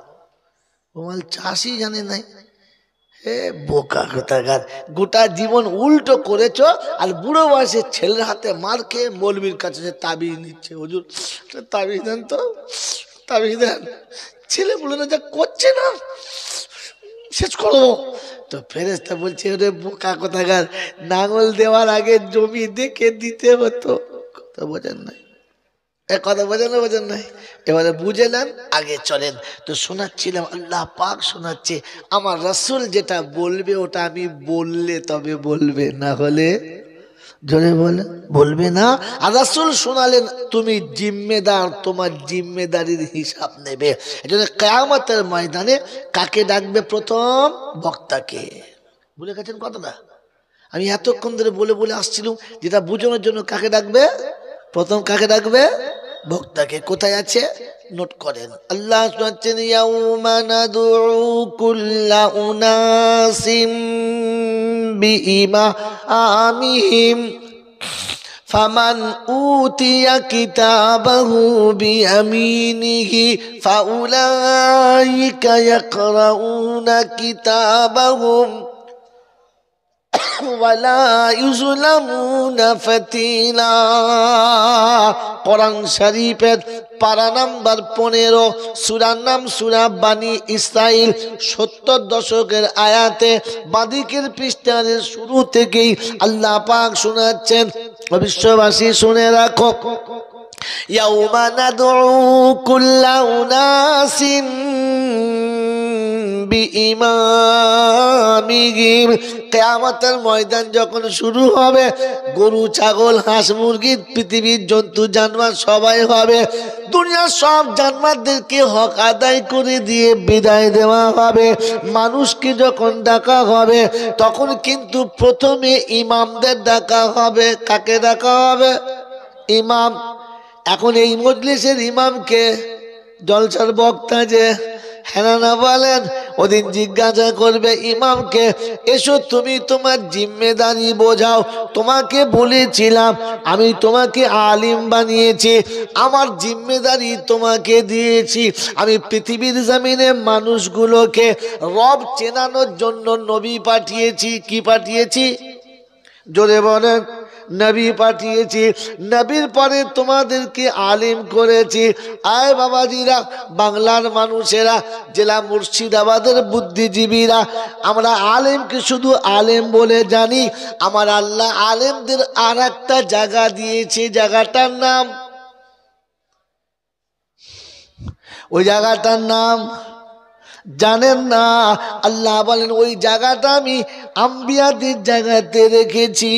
ওমাল চাষই জানে নাই। হে বোকা কোথাকার, গোটা জীবন উল্টো করেছো আর বুড়ো বয়সে ছেলের হাতে মার খেয়ে মৌলবীর কাছে তাবিজ নিচ্ছে, হুজুর তাবিজ দেন তো, তাবিজ দেন। ছেলে বলে না যা করছে না শেষ করবো। তো ফেরেশতা বলছে ওরে বোকা কোথাকার, নাঙল দেওয়ার আগে জমি দেখে দিতে হতো। কথা বোঝেন নাই? কথা বোঝেন না, বোঝেন নাই? এবারে বুঝে নেন, আগে চলেন। তো শোনাচ্ছিলাম আল্লাহ পাক শোনাচ্ছে, আমার রাসূল যেটা বলবে ওটা আমি বললে তবে বলবে, না হলে জোরে বলে বলবে না। আর রাসূল শোনালেন তুমি জিম্মেদার, তোমার জিম্মেদারির হিসাব নেবে। এজন্য কিয়ামতের ময়দানে কাকে ডাকবে? প্রথম বক্তাকে। ভুলে গেছেন কথাটা? আমি এতক্ষণ ধরে বলে বলে আসছিলাম, যেটা বোঝানোর জন্য কাকে ডাকবে? প্রথম কাকে ডাকবে? বক্তাকে। কোথায় আছে নোট করেন। আল্লাহ শুনাচ্ছেন ইয়াউমা নাদউ কুল্লা উনাসিম বিইমামিহিম ফামান উতিয়া কিতাবাহু বিয়ামিনিহি ফাউলাইকা ইয়াকরাউনা কিতাবাহুম ওয়ালা ইউজলামুনা ফাতিলা। কোরআন শরীফের পারা নাম্বার 15, সূরার নাম সূরা বানি ইসরাইল, 70 দশকের আয়াতে বাদিকের পৃষ্ঠার শুরু থেকেই আল্লাহ পাক শোনাচ্ছেন। বিশ্ববাসী শুনে রাখো, ইয়াউমা নাদউ কুল্লা উনাসিন বিইমামিহিম। কিয়ামতের ময়দান যখন শুরু হবে, গরু ছাগল হাঁস মুরগি পৃথিবীর জন্তু জানোয়ার সবাই হবে। দুনিয়ার সব জানোয়ারদেরকে হক আদায় করে দিয়ে বিদায় দেওয়া হবে। মানুষকে যখন ডাকা হবে, তখন কিন্তু প্রথমে ইমামদের ডাকা হবে। কাকে ডাকা হবে? ইমাম। এখন এই মজলিসের ইমামকে, জলসার বক্তা যে, হ্যাঁ না বলেন? ওদিন জিজ্ঞাসা করবে ইমামকে, এসো তুমি তোমার জিম্মেদারি বোঝাও। তোমাকে বলেছিলাম, আমি তোমাকে আলিম বানিয়েছি, আমার জিম্মেদারি তোমাকে দিয়েছি। আমি পৃথিবীর জমিনে মানুষগুলোকে রব চেনানোর জন্য নবী পাঠিয়েছি। কি পাঠিয়েছি? জোরে বলেন। নবী পাঠিয়েছি। নবীর পরে তোমাদেরকে আলিম করেছি। আয় বাবাজিরা, বাংলার মানুষেরা, জেলা মুর্শিদাবাদের বুদ্ধিজীবীরা, আমরা আলেমকে শুধু আলেম বলে জানি। আমার আল্লাহ আলেমদের আর একটা জায়গা দিয়েছে, জায়গাটার নাম, ওই জায়গাটার নাম জানেন না? আল্লাহ বলেন ওই জায়গাটা আমি আম্বিয়াদের জায়গাতে রেখেছি।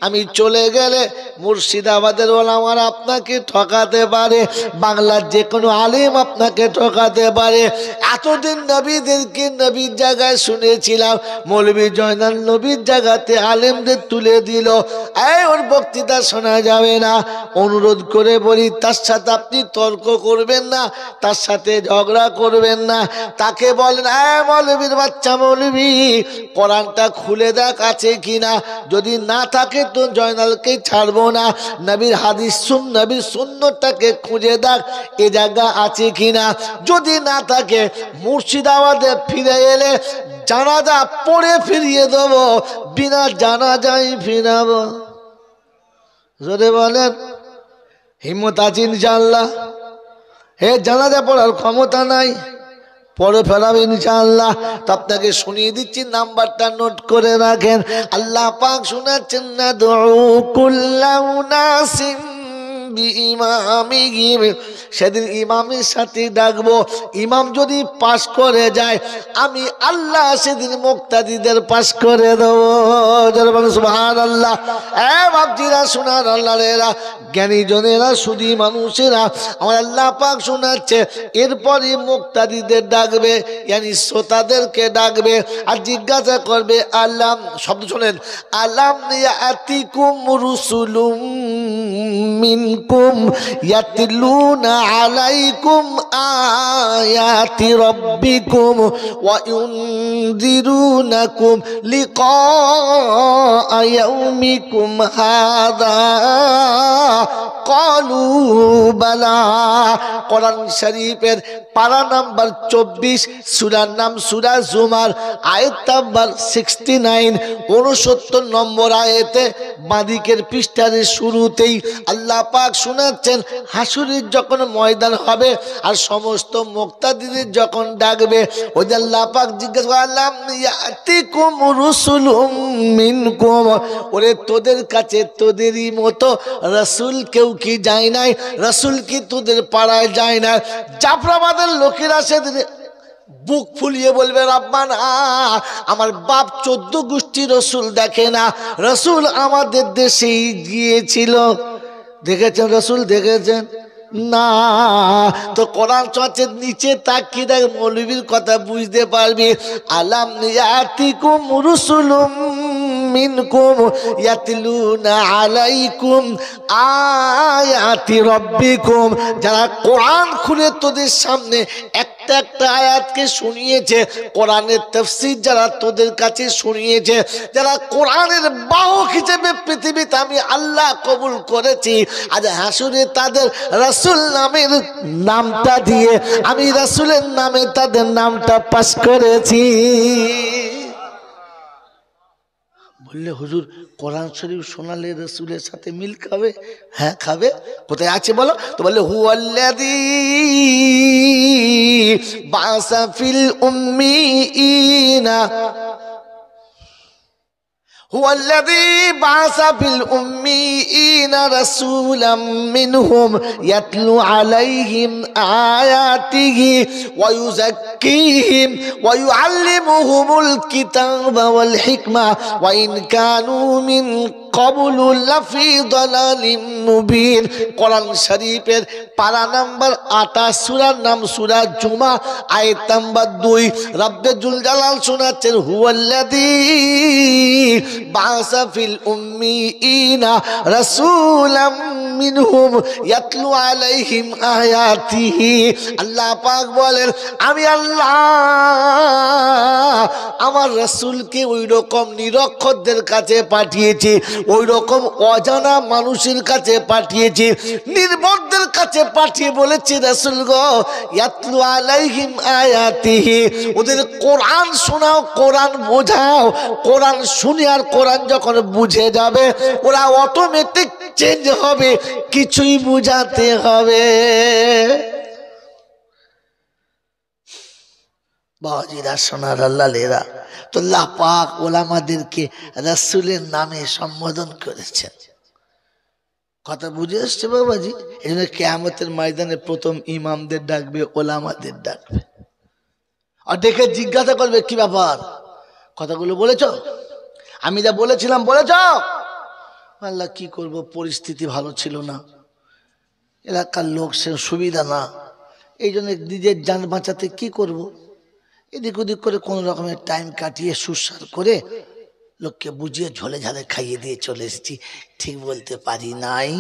আমি চলে গেলে মুর্শিদাবাদের ওলামারা আপনাকে ঠকাতে পারে, বাংলার যে কোনো আলেম আপনাকে ঠকাতে পারে। এতদিন নবীদেরকে নবীর জায়গায় শুনেছিলাম, মৌলভী জয়নাল নবীর জায়গাতে আলেমদের তুলে দিল। ওর বক্তৃতা শোনা যাবে না। অনুরোধ করে বলি, তার সাথে আপনি তর্ক করবেন না, তার সাথে ঝগড়া করবেন না। তাকে বলেন, মৌলভীর বাচ্চা মৌলভী, কোরআনটা খুলে দেখ আছে কিনা। যদি না থাকে তো জয়নালকে ছাড়বো না। নবীর হাদিস শুন, নবীর সুন্নতটাকে খুঁজে দেখ, এ জায়গা আছে কিনা। যদি না থাকে, মুর্শিদাবাদে ফিরে এলে জানাজা পড়ে ফিরিয়ে দেবো, বিনা জানাজাই ফিরাবো। জোরে বলেন, হিম্মত আছে ইনশাআল্লাহ? জানাজা পড়ার ক্ষমতা নাই, পরে ফেরাবে ইনশাআল্লাহ। তো আপনাকে শুনিয়ে দিচ্ছি, নাম্বারটা নোট করে রাখেন। আল্লাহ পাক শোনাচ্ছেন, না দুউ কুল্লাউ নাসিম বিইমামিহিম। সেদিন ইমামের সাথে ডাকবো। ইমাম যদি পাশ করে যায়, আমি আল্লাহ সেদিন মুক্তাদিদের পাশ করে দেবো। সুবহানাল্লাহ। বাপজিরা, শোনার আল্লাহরা, জ্ঞানী জনেরা, সুধী মানুষেরা, আমার আল্লাহ পাক শোনাচ্ছে। এরপরে মুক্তাদিদের ডাকবে, ইয়ানি শ্রোতাদেরকে ডাকবে, আর জিজ্ঞাসা করবে, আলাম, শব্দ শোনেন, আলাম ইয়াতিকুম রুসুলুম মিনকুম ইয়াতলুনা আলাইকুম আয়াতি রাব্বিকুম ওয়া ইউনযিরুনাকুম লিকা ইয়াউমিকুম হাযা ক্বালু বালা। কোরআন শরীফের পারা নাম্বার 24, সূরার নাম সূরা জুমার, আয়াত নাম্বার 69, 69 নম্বর আয়াতে বাঁদিকের পৃষ্ঠার শুরুতেই আল্লাহ পাক শোনাচ্ছেন, হাসুরের যখন ময়দান হবে আর সমস্ত মুক্তাদিদের যখন ডাকবে, ওই যে আল্লাহ পাক জিজ্ঞাসা করলাম, ইয়াতিকুম রুসুলুম মিনকুম, ওরে তোদের কাছে তোদেরই মতো রাসূল কেউ কি যায় নাই? রাসূল কি তোদের পাড়ায় যায় না? জাফরাবাদের লোকেরা সেদিন বুক ফুলিয়ে বলবে, রাব্বানা, আমার বাপ 14 গোষ্ঠী রসুল দেখে না, রসুল আমাদের দেশেই গিয়েছিল। দেখেছেন রসুল? দেখেছেন না? তো কোরআন চর্চের নিচে তাকিয়ে দেখ, মৌলবীর কথা বুঝতে পারবি। আলাম ইয়াতিকুম রুসুলুম মিনকুম ইয়াতলুনা আলাইকুম আয়াতি রাব্বিকুম, যারা কোরআন খুলে তোদের সামনে একটা একটা আয়াতকে শুনিয়েছে, কোরআনের তাফসীর যারা তোদের কাছে শুনিয়েছে, যারা কোরআনের বাহক হিসেবে পৃথিবীতে আমি আল্লাহ কবুল করেছি, আজ হাসুরে তাদের রাসূল নামের নামটা দিয়ে আমি রাসূলের নামে তাদের নামটা পাশ করেছি। বললে, হুজুর কোরআন শরীফ শোনালে রাসূলের সাথে মিল খাবে? হ্যাঁ খাবে। কোথায় আছে বলো তো? বললে, হুয়াল্লাযী বাসা ফিল উম্মিয়িনা هو الذي بعث في الأميين رسولا منهم يتلو عليهم آياته ويزكيهم ويعلمهم الكتاب والحكمة وإن كانوا من قبل لفي ضلال مبين কোরআন শরীফের পারা নাম্বার 28 সূরার নাম সূরা জুমা আয়াত নাম্বার 2 রব্বে জুল জালাল শোনাচ্ছেন হুয়াল্লাযী বা'সা ফিল উম্মিয়িনা রাসূলাম মিনহুম ইয়াতলু আলাইহিম আয়াতিহি আল্লাহ পাক বলেন আমি আল্লাহ আমার রাসূলকে ওই রকম নিরক্ষরদের কাছে পাঠিয়েছি ওই রকম অজানা মানুষের কাছে পাঠিয়েছি নির্বোধদের কাছে পাঠিয়ে বলেছি রাসূল গো ইয়াতলু আলাইহিম আয়াতিহি ওদের কোরআন শোনাও কোরআন বোঝাও কোরআন শুনে আর কোরআন যখন বুঝে যাবে ওরা অটোমেটিক চেঞ্জ হবে কিছুই বুঝাতে হবে বাজিরা সোনার আল্লাহরা তো আল্লাহ পাক ওলামাদেরকে রাসূলের নামে সম্বোধন করেছেন কথা বুঝে আসছে বাবাজি এই জন্য কিয়ামতের ময়দানে প্রথম ইমামদের ডাকবে ওলামাদের ডাকবে আর দেখে জিজ্ঞাসা করবে কি ব্যাপার কথাগুলো বলেছো আমি যা বলেছিলাম বলেছো আল্লাহ কি করব পরিস্থিতি ভালো ছিল না এলাকার লোক সে সুবিধা না এই জন্য নিজের জান বাঁচাতে কি করব এদিক ওদিক করে কোন রকমের টাইম কাটিয়ে সুসার করে লোককে বুঝিয়ে ঝোলে ঝালে খাইয়ে দিয়ে চলে এসেছি ঠিক বলতে পারি নাই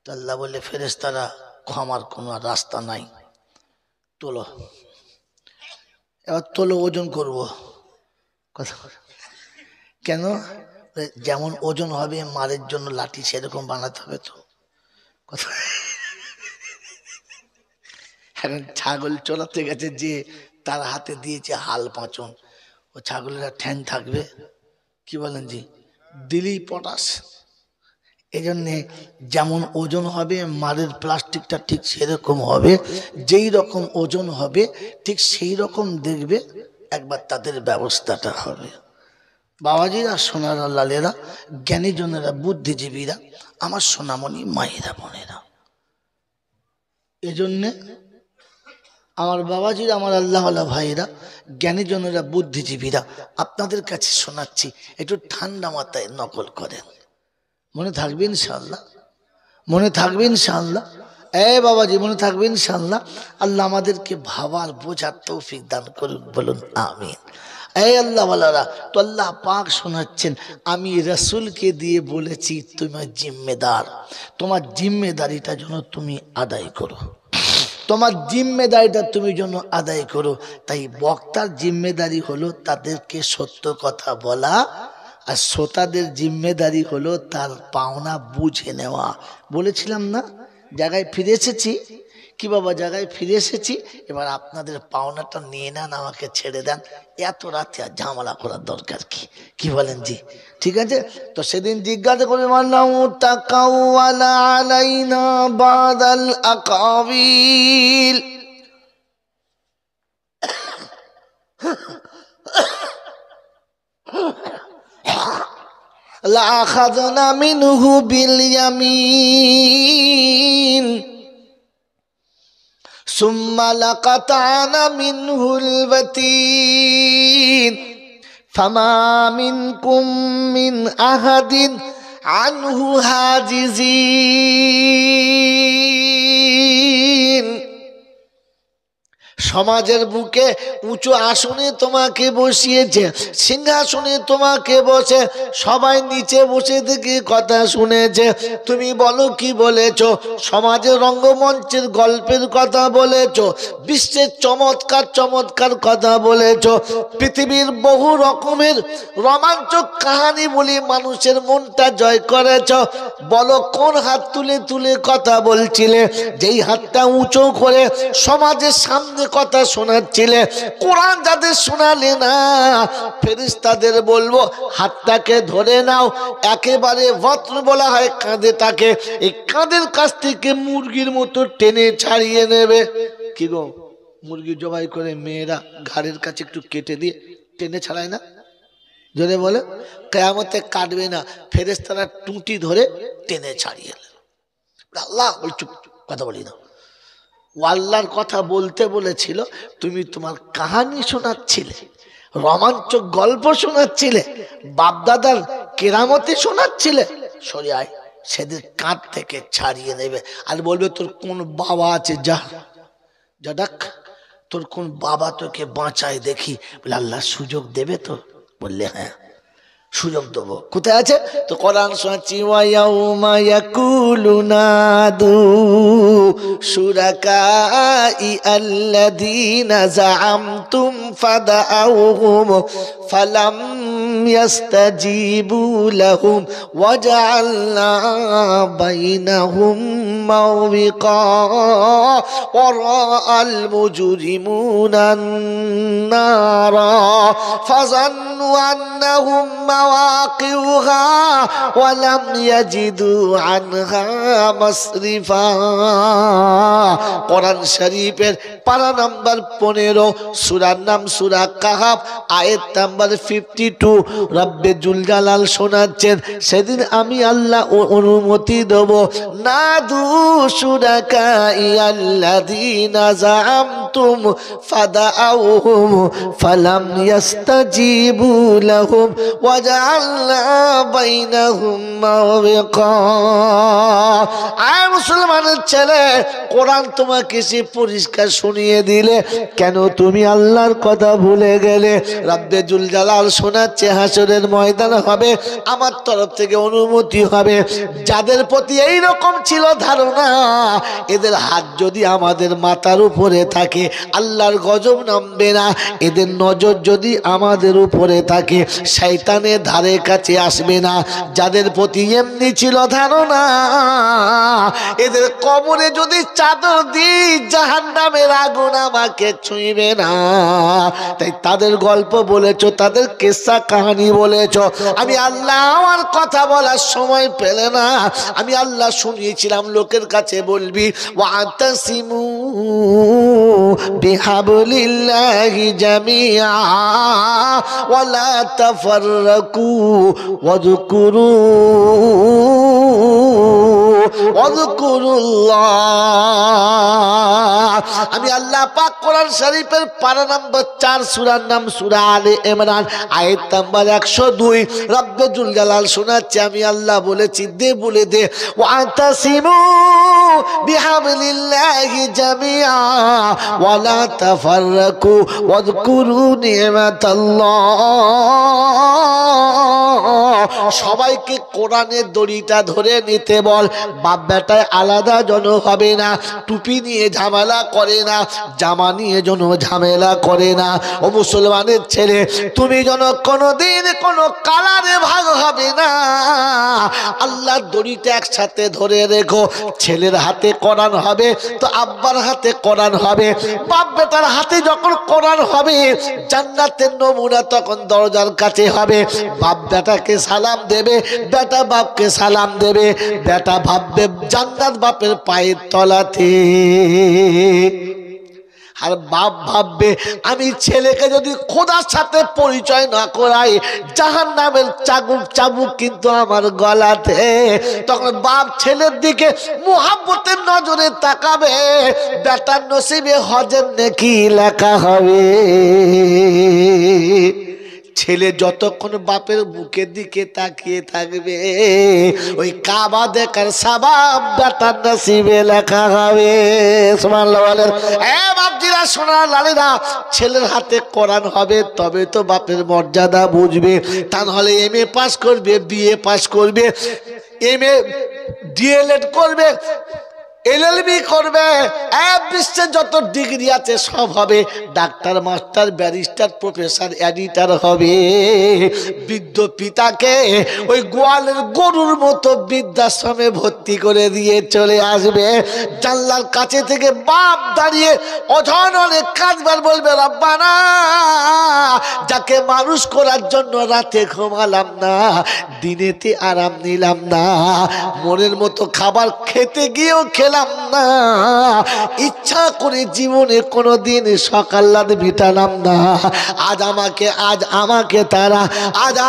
তো আল্লাহ বলে ফেরেশতারা ক্ষমার কোনো রাস্তা নাই তোলো এবার তোলো ওজন করব কথা কেন যেমন ওজন হবে মারের জন্য লাঠি সেরকম বানাতে হবে তো কথা এখন ছাগল চড়াতে গেছে যে তার হাতে দিয়েছে হাল পাঁচন ও ছাগলের ঠ্যাং থাকবে কি বলেন জি দিলেই পটাশ এই জন্যে যেমন ওজন হবে মারের প্লাস্টিকটা ঠিক সেরকম হবে যেই রকম ওজন হবে ঠিক সেই রকম দেখবে একবার তাদের ব্যবস্থাটা হবে বাবাজিরা সোনার লালেরা জ্ঞানীজনেরা বুদ্ধিজীবীরা আমার সোনামণি মায়েরা বোনেরা এজন্যে আমার বাবাজিরা আমার আল্লাহওয়ালা ভাইয়েরা জ্ঞানীজনেরা বুদ্ধিজীবীরা আপনাদের কাছে শোনাচ্ছি একটু ঠান্ডা মাথায় নকল করেন মনে থাকবে ইনশাআল্লাহ মনে থাকবে ইনশাআল্লাহ বাবাজি মনে থাকবে ইনশাআল্লাহ আল্লাহ আমাদেরকে ভাবার বোঝার তৌফিক দান করুন বলুন আমিন আল্লাহওয়ালারা তো আল্লাহ পাক শোনাচ্ছেন আমি রাসূলকে দিয়ে বলেছি তোমার জিম্মেদার তোমার জিম্মেদারিটা যেন তুমি আদায় করো তোমার জিম্মেদারিটা তুমি যেন আদায় করো তাই বক্তার জিম্মেদারি হলো তাদেরকে সত্য কথা বলা আর শ্রোতাদের জিম্মেদারি হলো তার পাওনা বুঝে নেওয়া বলেছিলাম না জায়গায় ফিরে এসেছি কি বাবা জায়গায় ফিরে এসেছি এবার আপনাদের পাওনাটা নিয়ে নেন আমাকে ছেড়ে দেন এত রাতে আর ঝামেলা করার দরকার কি বলেন জি ঠিক আছে তো সেদিন জিজ্ঞাসা করবে মান্নাউ তাকাওয়ালা আলাইনা বাদাল আকাবিল লা আখাযনা মিনহু বিল ইয়ামিন ثم لقطعنا منه الوتين فما منكم من أحد عنه حاجزين সমাজের বুকে উঁচু আসনে তোমাকে বসিয়েছে সিংহাসনে তোমাকে বসে সবাই নিচে বসে থেকে কথা শুনেছে তুমি বলো কি বলেছো সমাজের রঙ্গমঞ্চের গল্পের কথা বলেছো বিশ্বের চমৎকার চমৎকার কথা বলেছো পৃথিবীর বহু রকমের রোমাঞ্চক কাহিনী বলে মানুষের মনটা জয় করেছো বলো কোন হাত তুলে তুলে কথা বলছিলে যেই হাতটা উঁচু করে সমাজের সামনে কথা শোনাচ্ছিলে কোরআন যাদের শোনালে না ফেরেশতাদের বলবো হাতটাকে ধরে নাও একেবারে বত্ন বলা হয় কাঁধেটাকে এই কাঁধের কাছ থেকে মুরগির মতো টেনে ছাড়িয়ে নেবে কি গো মুরগি জবাই করে মেয়েরা ঘাড়ের কাছে একটু কেটে দিয়ে টেনে ছাড়ায় না জোরে বলে, কিয়ামতে কাটবে না, ফেরেশতারা টুটি ধরে টেনে ছাড়িয়ে নেবে। আল্লাহ বল চুপ, কথা বলি না। ও আল্লাহর কথা বলতে বলেছিল, তুমি তোমার কাহানি শোনাচ্ছিলে, রোমাঞ্চক গল্প শোনাচ্ছিলে, বাপদাদার কেরামতি শোনাচ্ছিলে, সরে আয়, সেদিন কাঁধ থেকে ছাড়িয়ে নেবে। আর বলবে তোর কোন বাবা আছে, যা যা ডাক, তোর কোন বাবা তোকে বাঁচায় দেখি। বলে আল্লাহ সুযোগ দেবে তো? বললে হ্যাঁ সুযোগ দেবো। কোথায় আছে? তো কোরআন শোনাচ্ছি, ওয়া ইয়াউমা ইয়াকুলু নাদু শুরাকাই আল্লাযীনা যাআমতুম ফাদআউহুম ফালাম ইয়াস্তাজিবু লাহুম ওয়া জাআলনা বাইনাহুম মাওবিকা ওয়া রাআল মুজরিমুনা আন-নারা ফাযান্নু আন্নাহুম مواقعها ولم يجدوا عنها مصرفا। কোরআন শরীফের পারা নাম্বার 15, সূরার নাম সূরা কাহাফ, আয়াত নাম্বার 52। রব্বে জুল জালাল শোনাচ্ছেন, সেদিন আমি আল্লাহ অনুমতি দেব, নাদু শুরাকাই আল্লাযীনা যাআমতুম ফাদআউহুম ফালাম ইয়াস্তাজিবু লাহুম ওয়াজআলনা বাইনাহুম মাওবিকা। আয় মুসলমানের ছেলে, কোরআন তোমাকে সে পরিষ্কার শুনিয়ে দিলে, কেন তুমি আল্লাহর কথা ভুলে গেলে? রব্বে জুল জালাল শোনাচ্ছে, হাসরের ময়দান হবে, আমার তরফ থেকে অনুমতি হবে। যাদের প্রতি এই রকম ছিল ধারণা, এদের হাত যদি আমাদের মাথার উপরে থাকে আল্লাহর গজব নামবে না, এদের নজর যদি আমাদের উপরে থাকে শয়তানের ধারে কাছে আসবে না। যাদের প্রতি এমনি ছিল ধারণা, এদের কবরে যদি চাদর দিই জাহান্নামের আগুন আমাকে ছুঁইবে না। তাই তাদের গল্প বলেছো, তাদের কিস্সা কাহিনী বলেছো। আমি আল্লাহ আমার কথা বলার সময় পেলে না, আমি আল্লাহ শুনিয়েছিলাম, লোকের কাছে বলবি ওয়াতাসিমু বিহাবলিল্লাহি জামিআ ওয়ালা তাফাররাকু ওয়াযকুরুল্লাহ। আমি আল্লাহ পাক কোরআন শরীফের পারা নাম্বার 4, সূরার নাম সূরা আলে ইমরান, আয়াত নাম্বার 102। রব্বে জুল জালাল শোনাচ্ছে, আমি আল্লাহ বলেছি, দে বলে দে, ওয়াতাসিমু বিহাবলিল্লাহি জামিআ ওয়ালা তাফাররাকু ওয়াযকুরু নি'মাতাল্লাহ। সবাইকে কোরআনের দড়িটা ধরে নিতে বল। বাপ বেটায় আলাদা যেন হবে না, টুপি নিয়ে ঝামেলা করে না, জামা নিয়ে যেন ঝামেলা করে না। ও মুসলমানের ছেলে, তুমি যেন কোনোদিন কোনো কালারে ভাগ হবে না। আল্লাহর দড়িটা একসাথে ধরে রেখো। ছেলের হাতে কোরআন হবে তো আব্বার হাতে কোরআন হবে। বাপ বেটার হাতে যখন কোরআন হবে, জান্নাতের নমুনা তখন দরজার কাছে হবে। বাপ বেটাকে সালাম দেবে, বেটা বাপকে সালাম দেবে, বেটা ভাববে জান্নাত বাপের পায়ের তলাতে, আর বাপ ভাববে আমি ছেলেকে যদি খোদার সাথে পরিচয় না করাই, জাহান্নামের চাবুক কিন্তু আমার গলাতে। তখন বাপ ছেলের দিকে মুহাব্বতের নজরে তাকাবে, বেটার নসিবে হজের নেকি লেখা হবে। ছেলে যতক্ষণ বাপের বুকের দিকে তাকিয়ে থাকবে, ওই কাবা দেখার সওয়াব বেটার নসিবে লেখা হবে। সুবহানাল্লাহ বলেন। বাপজিরা, সোনার লালেরা, ছেলের হাতে কোরআন হবে তবে তো বাপের মর্যাদা বুঝবে। তা নাহলে এমএ পাস করবে, বিএ পাস করবে, এমএ ডিএলএড করবে, এলএলবি করবে, বিশ্বের যত ডিগ্রি আছে সব হবে, doctor, master, barrister, professor, editor হবে। বৃদ্ধ পিতাকে ওই গোয়ালের গরুর মতো বৃদ্ধাশ্রমে ভর্তি করে দিয়ে চলে আসবে। জানলার কাছে থেকে বাপ দাঁড়িয়ে অঝরে কাঁদবার, বলবে রব্বানা, যাকে মানুষ করার জন্য রাতে ঘুমালাম না, দিনেতে আরাম নিলাম না, মনের মতো খাবার খেতে গিয়েও খেলাম পেলাম না, ইচ্ছা করে জীবনে কোনোদিন সকাল্লাদ বিটালাম না, আজ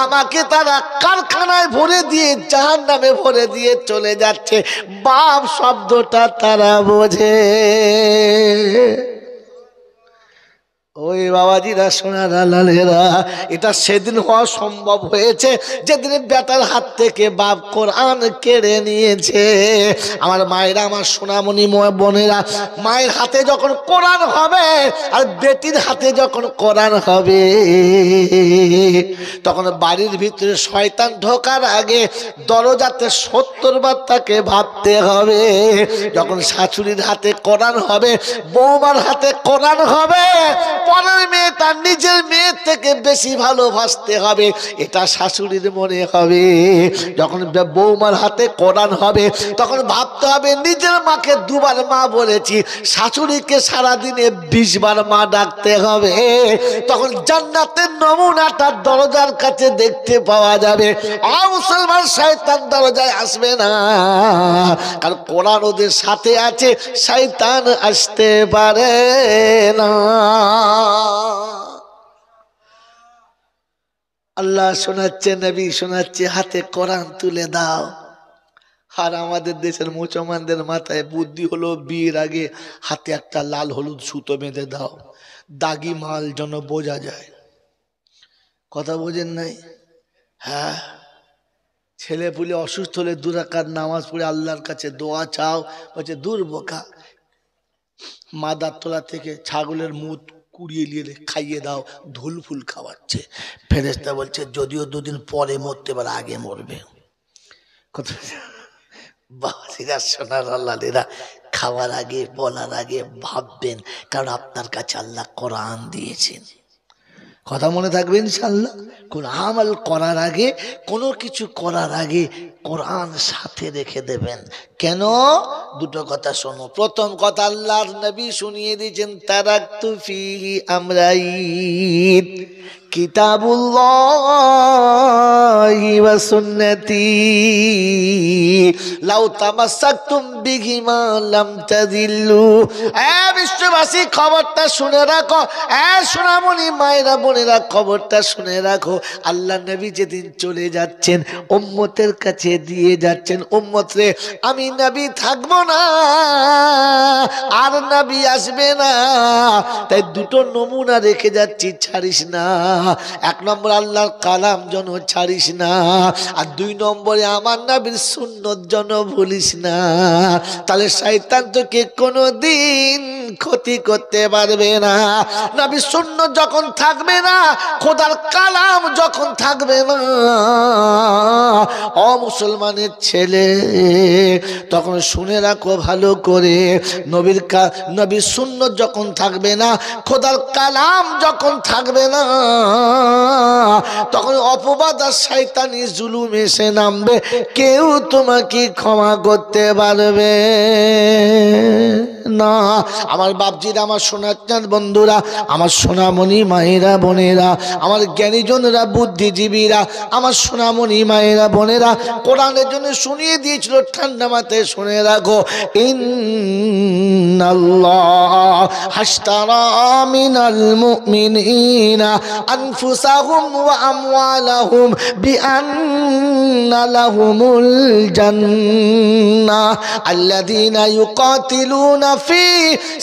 আমাকে তারা কারখানায় ভরে দিয়ে জাহান্নামে ভরে দিয়ে চলে যাচ্ছে। বাপ শব্দটা তারা বোঝে। ওই বাবাজিরা, সোনারা, লালেরা, এটা সেদিন হওয়া সম্ভব হয়েছে যেদিন বেটার হাত থেকে বাপ কোরআন কেড়ে নিয়েছে। আমার মায়েরা, আমার সোনামণি বোনেরা, মায়ের হাতে যখন কোরআন হবে আর বেটির হাতে যখন কোরআন হবে, তখন বাড়ির ভিতরে শয়তান ঢোকার আগে দরজাতে 70 বার তাকে ভাবতে হবে। যখন শাশুড়ির হাতে কোরআন হবে, বৌমার হাতে কোরআন হবে, পরের মেয়ে তার নিজের মেয়ের থেকে বেশি ভালোবাসতে হবে, এটা শাশুড়ির মনে হবে। যখন বৌমার হাতে কোরআন হবে, তখন ভাবতে হবে নিজের মাকে 2 বার মা বলেছি, শাশুড়িকে সারাদিনে 20 বার মা ডাকতে হবে। তখন জান্নাতের নমুনাটা দরজার কাছে দেখতে পাওয়া যাবে। মুসলমান, শয়তান দরজায় আসবে না, কারণ কোরআন ওদের সাথে আছে, শয়তান আসতে পারে না। আল্লাহ শোনাচ্ছে, নবী শোনাচ্ছে, হাতে কোরআন তুলে দাও। আর আমাদের দেশের মুসলমানদের মাথায় বুদ্ধি হলো, বিয়ের আগে হাতে একটা লাল হলুদ সুতো বেঁধে দাও, দাগি মাল যেন বোঝা যায়। কথা বোঝেন নাই? হ্যাঁ, ছেলে পুলে অসুস্থ হলে 2 রাকাত নামাজ পড়ে আল্লাহর কাছে দোয়া চাও, বলছে দূর বোকা, মাদার তোলা থেকে ছাগলের মুখ কুড়িয়ে নিয়ে খাইয়ে দাও, ধুল ফুল খাওয়াচ্ছে। ফেরেশতা বলছে যদিও 2 দিন পরে মরতে পারে, আগে মরবে। কথা বাবাজিরা, সোনার আল্লাহরা, খাওয়ার আগে বলার আগে ভাববেন, কারণ আপনার কাছে আল্লাহ কোরআন দিয়েছেন। কথা মনে থাকবে ইনশাআল্লাহ। কোন আমল করার আগে, কোনো কিছু করার আগে কোরআন সাথে রেখে দেবেন। কেন? 2টো কথা শোনো। প্রথম কথা, আল্লাহর নবী শুনিয়ে দিয়েছেন, তারাকতু ফিহি আমরাইন, কিতাবুল্লাহি ওয়া সুন্নতি লাউ তামাসসাকতুম বিহিমা লাম তাযিল্লু। বিশ্ববাসী, খবরটা শুনে রাখো। সোনামণি মায়েরা, বোনেরা, খবরটা শুনে রাখো। আল্লাহ নবী যেদিন চলে যাচ্ছেন, উম্মতের কাছে দিয়ে যাচ্ছেন, উম্মত রে, আমি নবী থাকবো না, আর নবী আসবে না, তাই 2টো নমুনা রেখে যাচ্ছি, ছাড়িস না। 1 নম্বর, আল্লাহর কালাম যেন ছাড়িস না, আর 2 নম্বরে আমার নবীর সুন্নত যেন ভুলিস না। তাহলে শয়তান তোকে কোনোদিন ক্ষতি করতে পারবে না। নবীর সুন্নত যখন থাকবে না, খোদার কালাম যখন থাকবে না, মুসলমানের ছেলে, তখন শুনে রাখো ভালো করে, নবীর সুন্নত যখন থাকবে না, খোদার কালাম যখন থাকবে না, তখন অপবাদ আর শয়তানি জুলুম এসে নামবে, কেউ তোমাকে ক্ষমা করতে পারবে না। আমার বাপজিরা, আমার সোনার বন্ধুরা, আমার সোনামণি মায়েরা, বোনেরা, আমার জ্ঞানীজনেরা, বুদ্ধিজীবীরা, আমার সোনামণি মায়েরা, বোনেরা, কোরআনের জন্য শুনিয়ে দিয়েছিল, ঠান্ডা মাথায় শুনে রাখো। ইন্নাল্লাহ হাশতারা মিনাল মুমিনিনা আনফুসাহুম ওয়া আমওয়ালাহুম বিআন্না লাহুমুল জান্নাহ আল্লাযীনা ইউকাতিলুনা ফি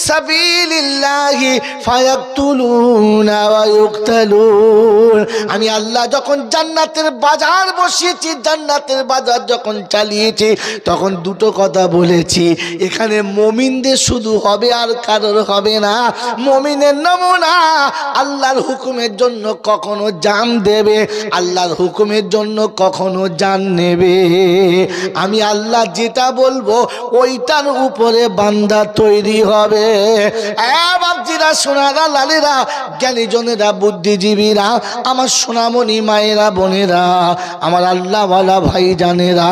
সাবিলিল্লাহি ফায়াকতুলুনা ওয়া ইউকতালুন। আমি আল্লাহ যখন জান্নাতের বাজার বসিয়েছি, জান্নাতের বাজার যখন চালিয়েছি, তখন 2টো কথা বলেছি, এখানে মুমিনদের শুধু হবে, আর কারোর হবে না। মুমিনের নমুনা আল্লাহর হুকুমের জন্য কখনো জান দেবে, আল্লাহর হুকুমের জন্য কখনো জান নেবে। আমি আল্লাহ যেটা বলবো ওইটার উপরে বান্দা তৈরি হবে। বাপজিরা, সোনারা, লালেরা, জ্ঞানীজনেরা, বুদ্ধিজীবীরা, আমার সোনামণি মায়েরা, বোনেরা, আমার আল্লাহওয়ালা ভাই জানেরা,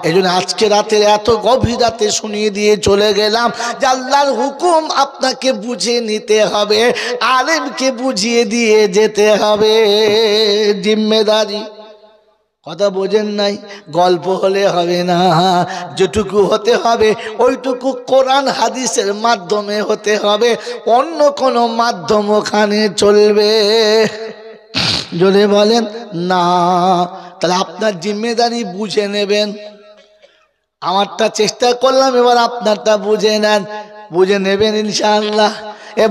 এই জন্য আজকে রাতের এত গভীর রাতে শুনিয়ে দিয়ে চলে গেলাম যে আল্লাহর হুকুম আপনাকে বুঝে নিতে হবে, আলেমকে বুঝিয়ে দিয়ে যেতে হবে, জিম্মেদারি। কথা বোঝেন নাই? গল্প হলে হবে না, যেটুকু হতে হবে ওইটুকু কোরআন হাদিসের মাধ্যমে হতে হবে, অন্য কোনো মাধ্যম ওখানে চলবে? জোরে বলেন না। তাহলে আপনার জিম্মেদারি বুঝে নেবেন। আমারটা চেষ্টা করলাম, এবার আপনারটা বুঝে নেন, বুঝে নেবেন ইনশাআল্লাহ,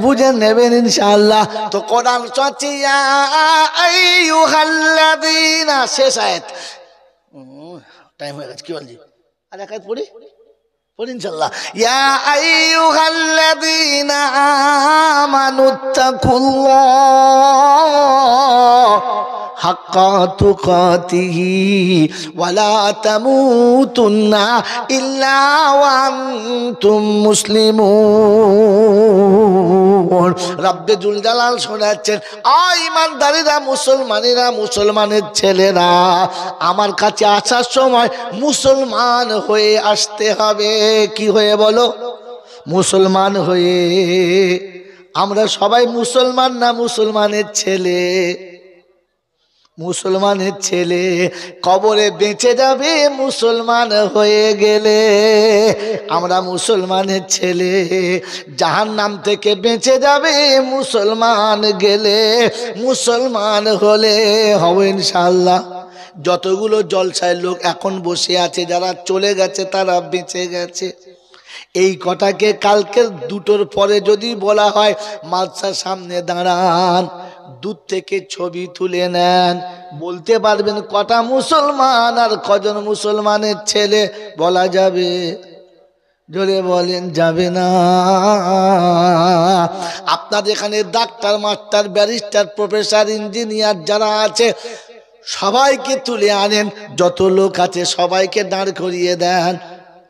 বুঝে নেবেন ইনশাআল্লাহ। তো কোরআন চলছে ইয়া আইয়ুহাল্লাযীনা, শেষ আয়াত, টাইম হয়ে গেছে, কি বলছি আর এক আয়াত পড়ি ইনশাআল্লাহ। ইয়া আইয়ুহাল্লাযীনা আমানুত্তাকুল্লাহ হাক্কা তুকাতিহি ওয়ালা তামুতুন্না ইল্লা ওয়া আনতুম মুসলিমুন। রব্বে জুল জালাল শোনাচ্ছেন, ঈমানদারেরা, মুসলমানেরা, মুসলমানের ছেলেরা, আমার কাছে আসার সময় মুসলমান হয়ে আসতে হবে। কি হয়ে বলো? মুসলমান হয়ে। আমরা সবাই মুসলমান না মুসলমানের ছেলে? মুসলমানের ছেলে কবরে বেঁচে যাবে মুসলমান হয়ে গেলে। আমরা মুসলমানের ছেলে জাহান্নাম থেকে বেঁচে যাবে মুসলমান গেলে, মুসলমান হলে হবে ইনশাআল্লাহ। যতগুলো জলসায় লোক এখন বসে আছে, যারা চলে গেছে তারা বেঁচে গেছে। এই কটাকে কালকের দুটোর পরে যদি বলা হয় মাদ্রাসার সামনে দাঁড়ান, দূর থেকে ছবি তুলে নেন, বলতে পারবেন কটা মুসলমান আর কজন মুসলমানের ছেলে? বলা যাবে? জোরে বলেন যাবে না। আপনাদের এখানে doctor, master, barrister, professor, engineer যারা আছে সবাইকে তুলে আনেন, যত লোক আছে সবাইকে দাঁড় করিয়ে দেন,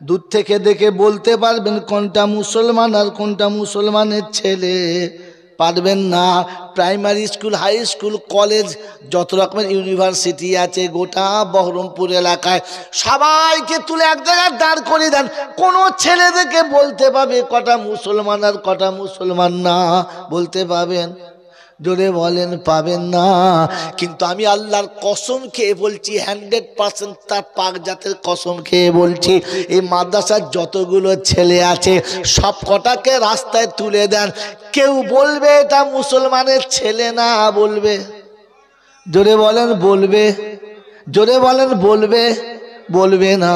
দূর থেকে দেখে বলতে পারবেন কোনটা মুসলমান আর কোনটা মুসলমানের ছেলে? পারবেন না। Primary school, high school, college, যত রকমের ইউনিভার্সিটি আছে গোটা বহরমপুর এলাকায় সবাইকে তুলে এক জায়গায় দাঁড় করিয়ে দেন, কোনো ছেলে দেখে বলতে পারবে কটা মুসলমান আর কটা মুসলমান না? বলতে পাবেন? জোরে বলেন পাবেন না। কিন্তু আমি আল্লাহর কসম খেয়ে বলছি, 100% তার পাক জাতের কসম খেয়ে বলছি, এই মাদ্রাসার যতগুলো ছেলে আছে সব কটাকে রাস্তায় তুলে দেন, কেউ বলবে এটা মুসলমানের ছেলে না? বলবে? জোরে বলেন বলবে? জোরে বলেন বলবে? বলবে না।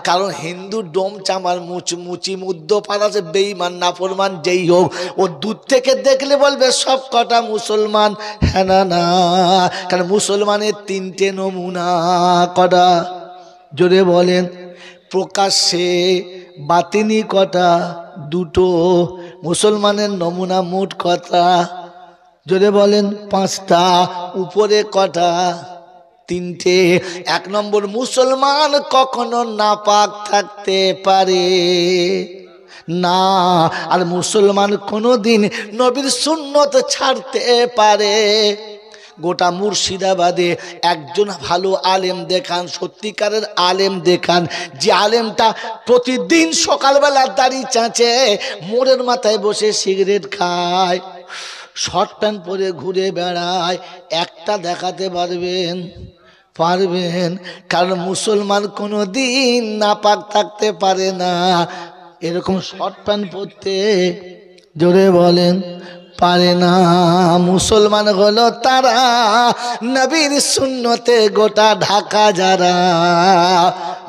কারণ হিন্দু ডোম চামার মুচি মুদ্দপার আছে, বেঈমান নাফরমান যেই হোক, ও দূর থেকে দেখলে বলবে সব কটা মুসলমান। হ্যাঁ না না, কারণ মুসলমানের তিনটে নমুনা। কটা? জোরে বলেন। প্রকাশ্যে বাতিনি কটা? দুটো। মুসলমানের নমুনা মোট কটা? জোরে বলেন। 5টা। উপরে কটা? 3টে। 1 নম্বর, মুসলমান কখনো নাপাক থাকতে পারে না, আর মুসলমান কোনোদিন নবীর সুন্নত ছাড়তে পারে। গোটা মুর্শিদাবাদে একজন ভালো আলেম দেখান, সত্যিকারের আলেম দেখান, যে আলেমটা প্রতিদিন সকালবেলা দাড়ি চাঁচে, মোড়ের মাথায় বসে সিগারেট খায়, শর্ট প্যান্ট পরে ঘুরে বেড়ায়, একটা দেখাতে পারবেন? পারবেন? কারণ মুসলমান কোনো দিন নাপাক থাকতে পারে না। এরকম শর্ট প্যান্ট পরতে, জোরে বলেন, পারে না। মুসলমান হলো তারা নবীর সুন্নতে গোটা ঢাকা যারা।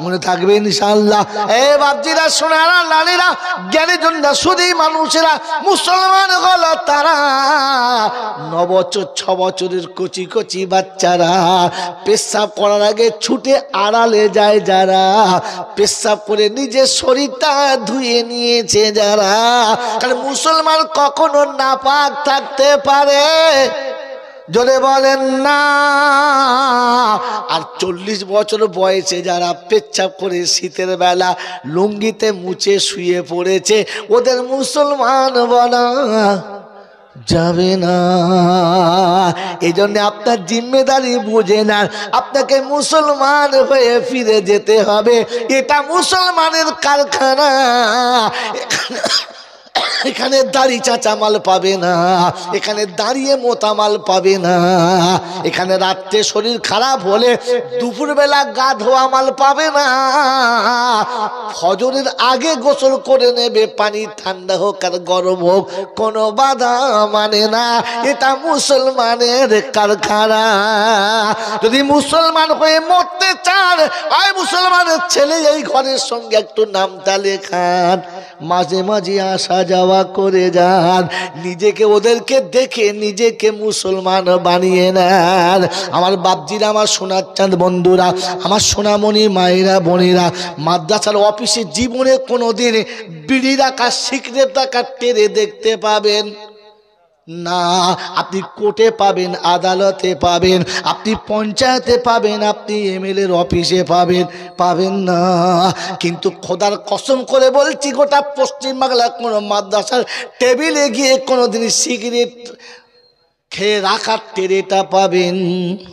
মনে থাকবে ইনশাআল্লাহ। এ বাপজিরা, সোনারা, লালীরা, জ্ঞানীজনরা, শুধু মানুষেরা, মুসলমান হলো তারা 9 বছর 6 বছরের কচি কচি বাচ্চারা পেশাব করার আগে ছুটে আড়ালে যায় যারা, পেশাব করে নিজের শরীরটা ধুয়ে নিয়েছে যারা। কারণ মুসলমান কখনো নাপাক থাকতে পারে? জোরে বলেন না। আর 40 বছর বয়সে যারা পেচ্ছাপ করে শীতের বেলা লুঙ্গিতে মুছে শুয়ে পড়েছে, ওদের মুসলমান বলা যাবে না। এই জন্য আপনার জিম্মেদারি বুঝে নেন, আপনাকে মুসলমান হয়ে ফিরে যেতে হবে। এটা মুসলমানের কারখানা, এখানে দাড়ি চাচা মাল পাবে না, এখানে দাঁড়িয়ে মোতা মাল পাবে না, এখানে রাত্রে শরীর খারাপ হলে দুপুরবেলা গা ধোয়া মাল পাবে না, ফজরের আগে গোসল করে নেবে, পানি ঠান্ডা হোক আর গরম হোক কোনো বাধা মানে না। এটা মুসলমানের কারখানা। যদি মুসলমান হয়ে মরতে চান, ওই মুসলমানের ছেলে এই ঘরের সঙ্গে একটু নামটা লেখান, মাঝে মাঝে আসা যাওয়া করে যান, নিজেকে ওদেরকে দেখে নিজেকে মুসলমান বানিয়ে নেন। আমার বাপজিরা, আমার সোনার চাঁদ বন্ধুরা, আমার সোনামণি মায়েরা বোনেরা, মাদ্রাসার অফিসে জীবনে কোনোদিন বিড়ি রাখা সিগারেট রাখা টেরে দেখতে পাবেন না। আপনি কোর্টে পাবেন, আদালতে পাবেন, আপনি পঞ্চায়েতে পাবেন, আপনি এমএলএর অফিসে পাবেন, পাবেন না। কিন্তু খোদার কসম করে বলছি, গোটা পশ্চিমবাংলার কোনো মাদ্রাসার টেবিলে গিয়ে কোনোদিন সিগারেট খেয়ে রাখার টেরেটা পাবেন।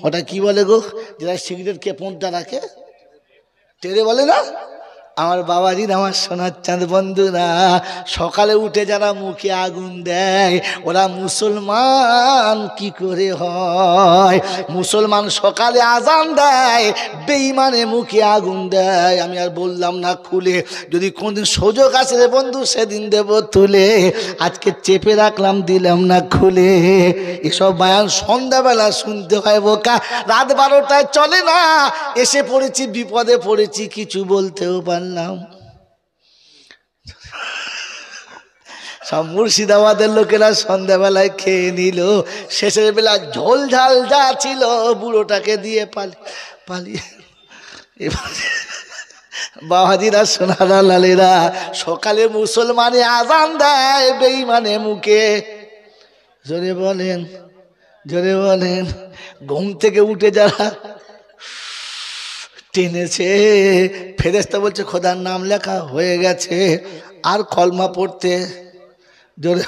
ওটা কি বলে গো, যারা সিগারেট খেয়ে পোঁতটা রাখে, টেরে বলে না? আমার বাবাজি, আমার সোনার চাঁদ বন্ধুরা, সকালে উঠে যারা মুখে আগুন দেয় ওরা মুসলমান কি করে হয়? মুসলমান সকালে আজান দেয়, বেঈমানে মুখে আগুন দেয়। আমি আর বললাম না খুলে, যদি কোনদিন সুযোগ আসে রে বন্ধু সেদিন দেব তুলে, আজকে চেপে রাখলাম, দিলাম না খুলে। এসব বয়ান সন্ধ্যাবেলা শুনতে হয় বোকা, রাত 12টায় চলে না। এসে পড়েছি, বিপদে পড়েছি, কিছু বলতেও পারলাম। সব মুর্শিদাবাদের লোকেরা সন্ধ্যাবেলায় খেয়ে নিল, শেষের বেলা ঝোল ঝাল যা ছিল বুড়োটাকে দিয়ে পালিয়ে। এবার বাবাজিরা, সোনারা, লালেরা, সকালে মুসলমানে আজান দেয়, বেঈমানে মুখে। জোরে বলেন, জোরে বলেন। ঘুম থেকে উঠে যারা টেনেছে, ফেরেশতা বলছে খোদার নাম লেখা হয়ে গেছে, আর কলমা পড়তে। জোরে,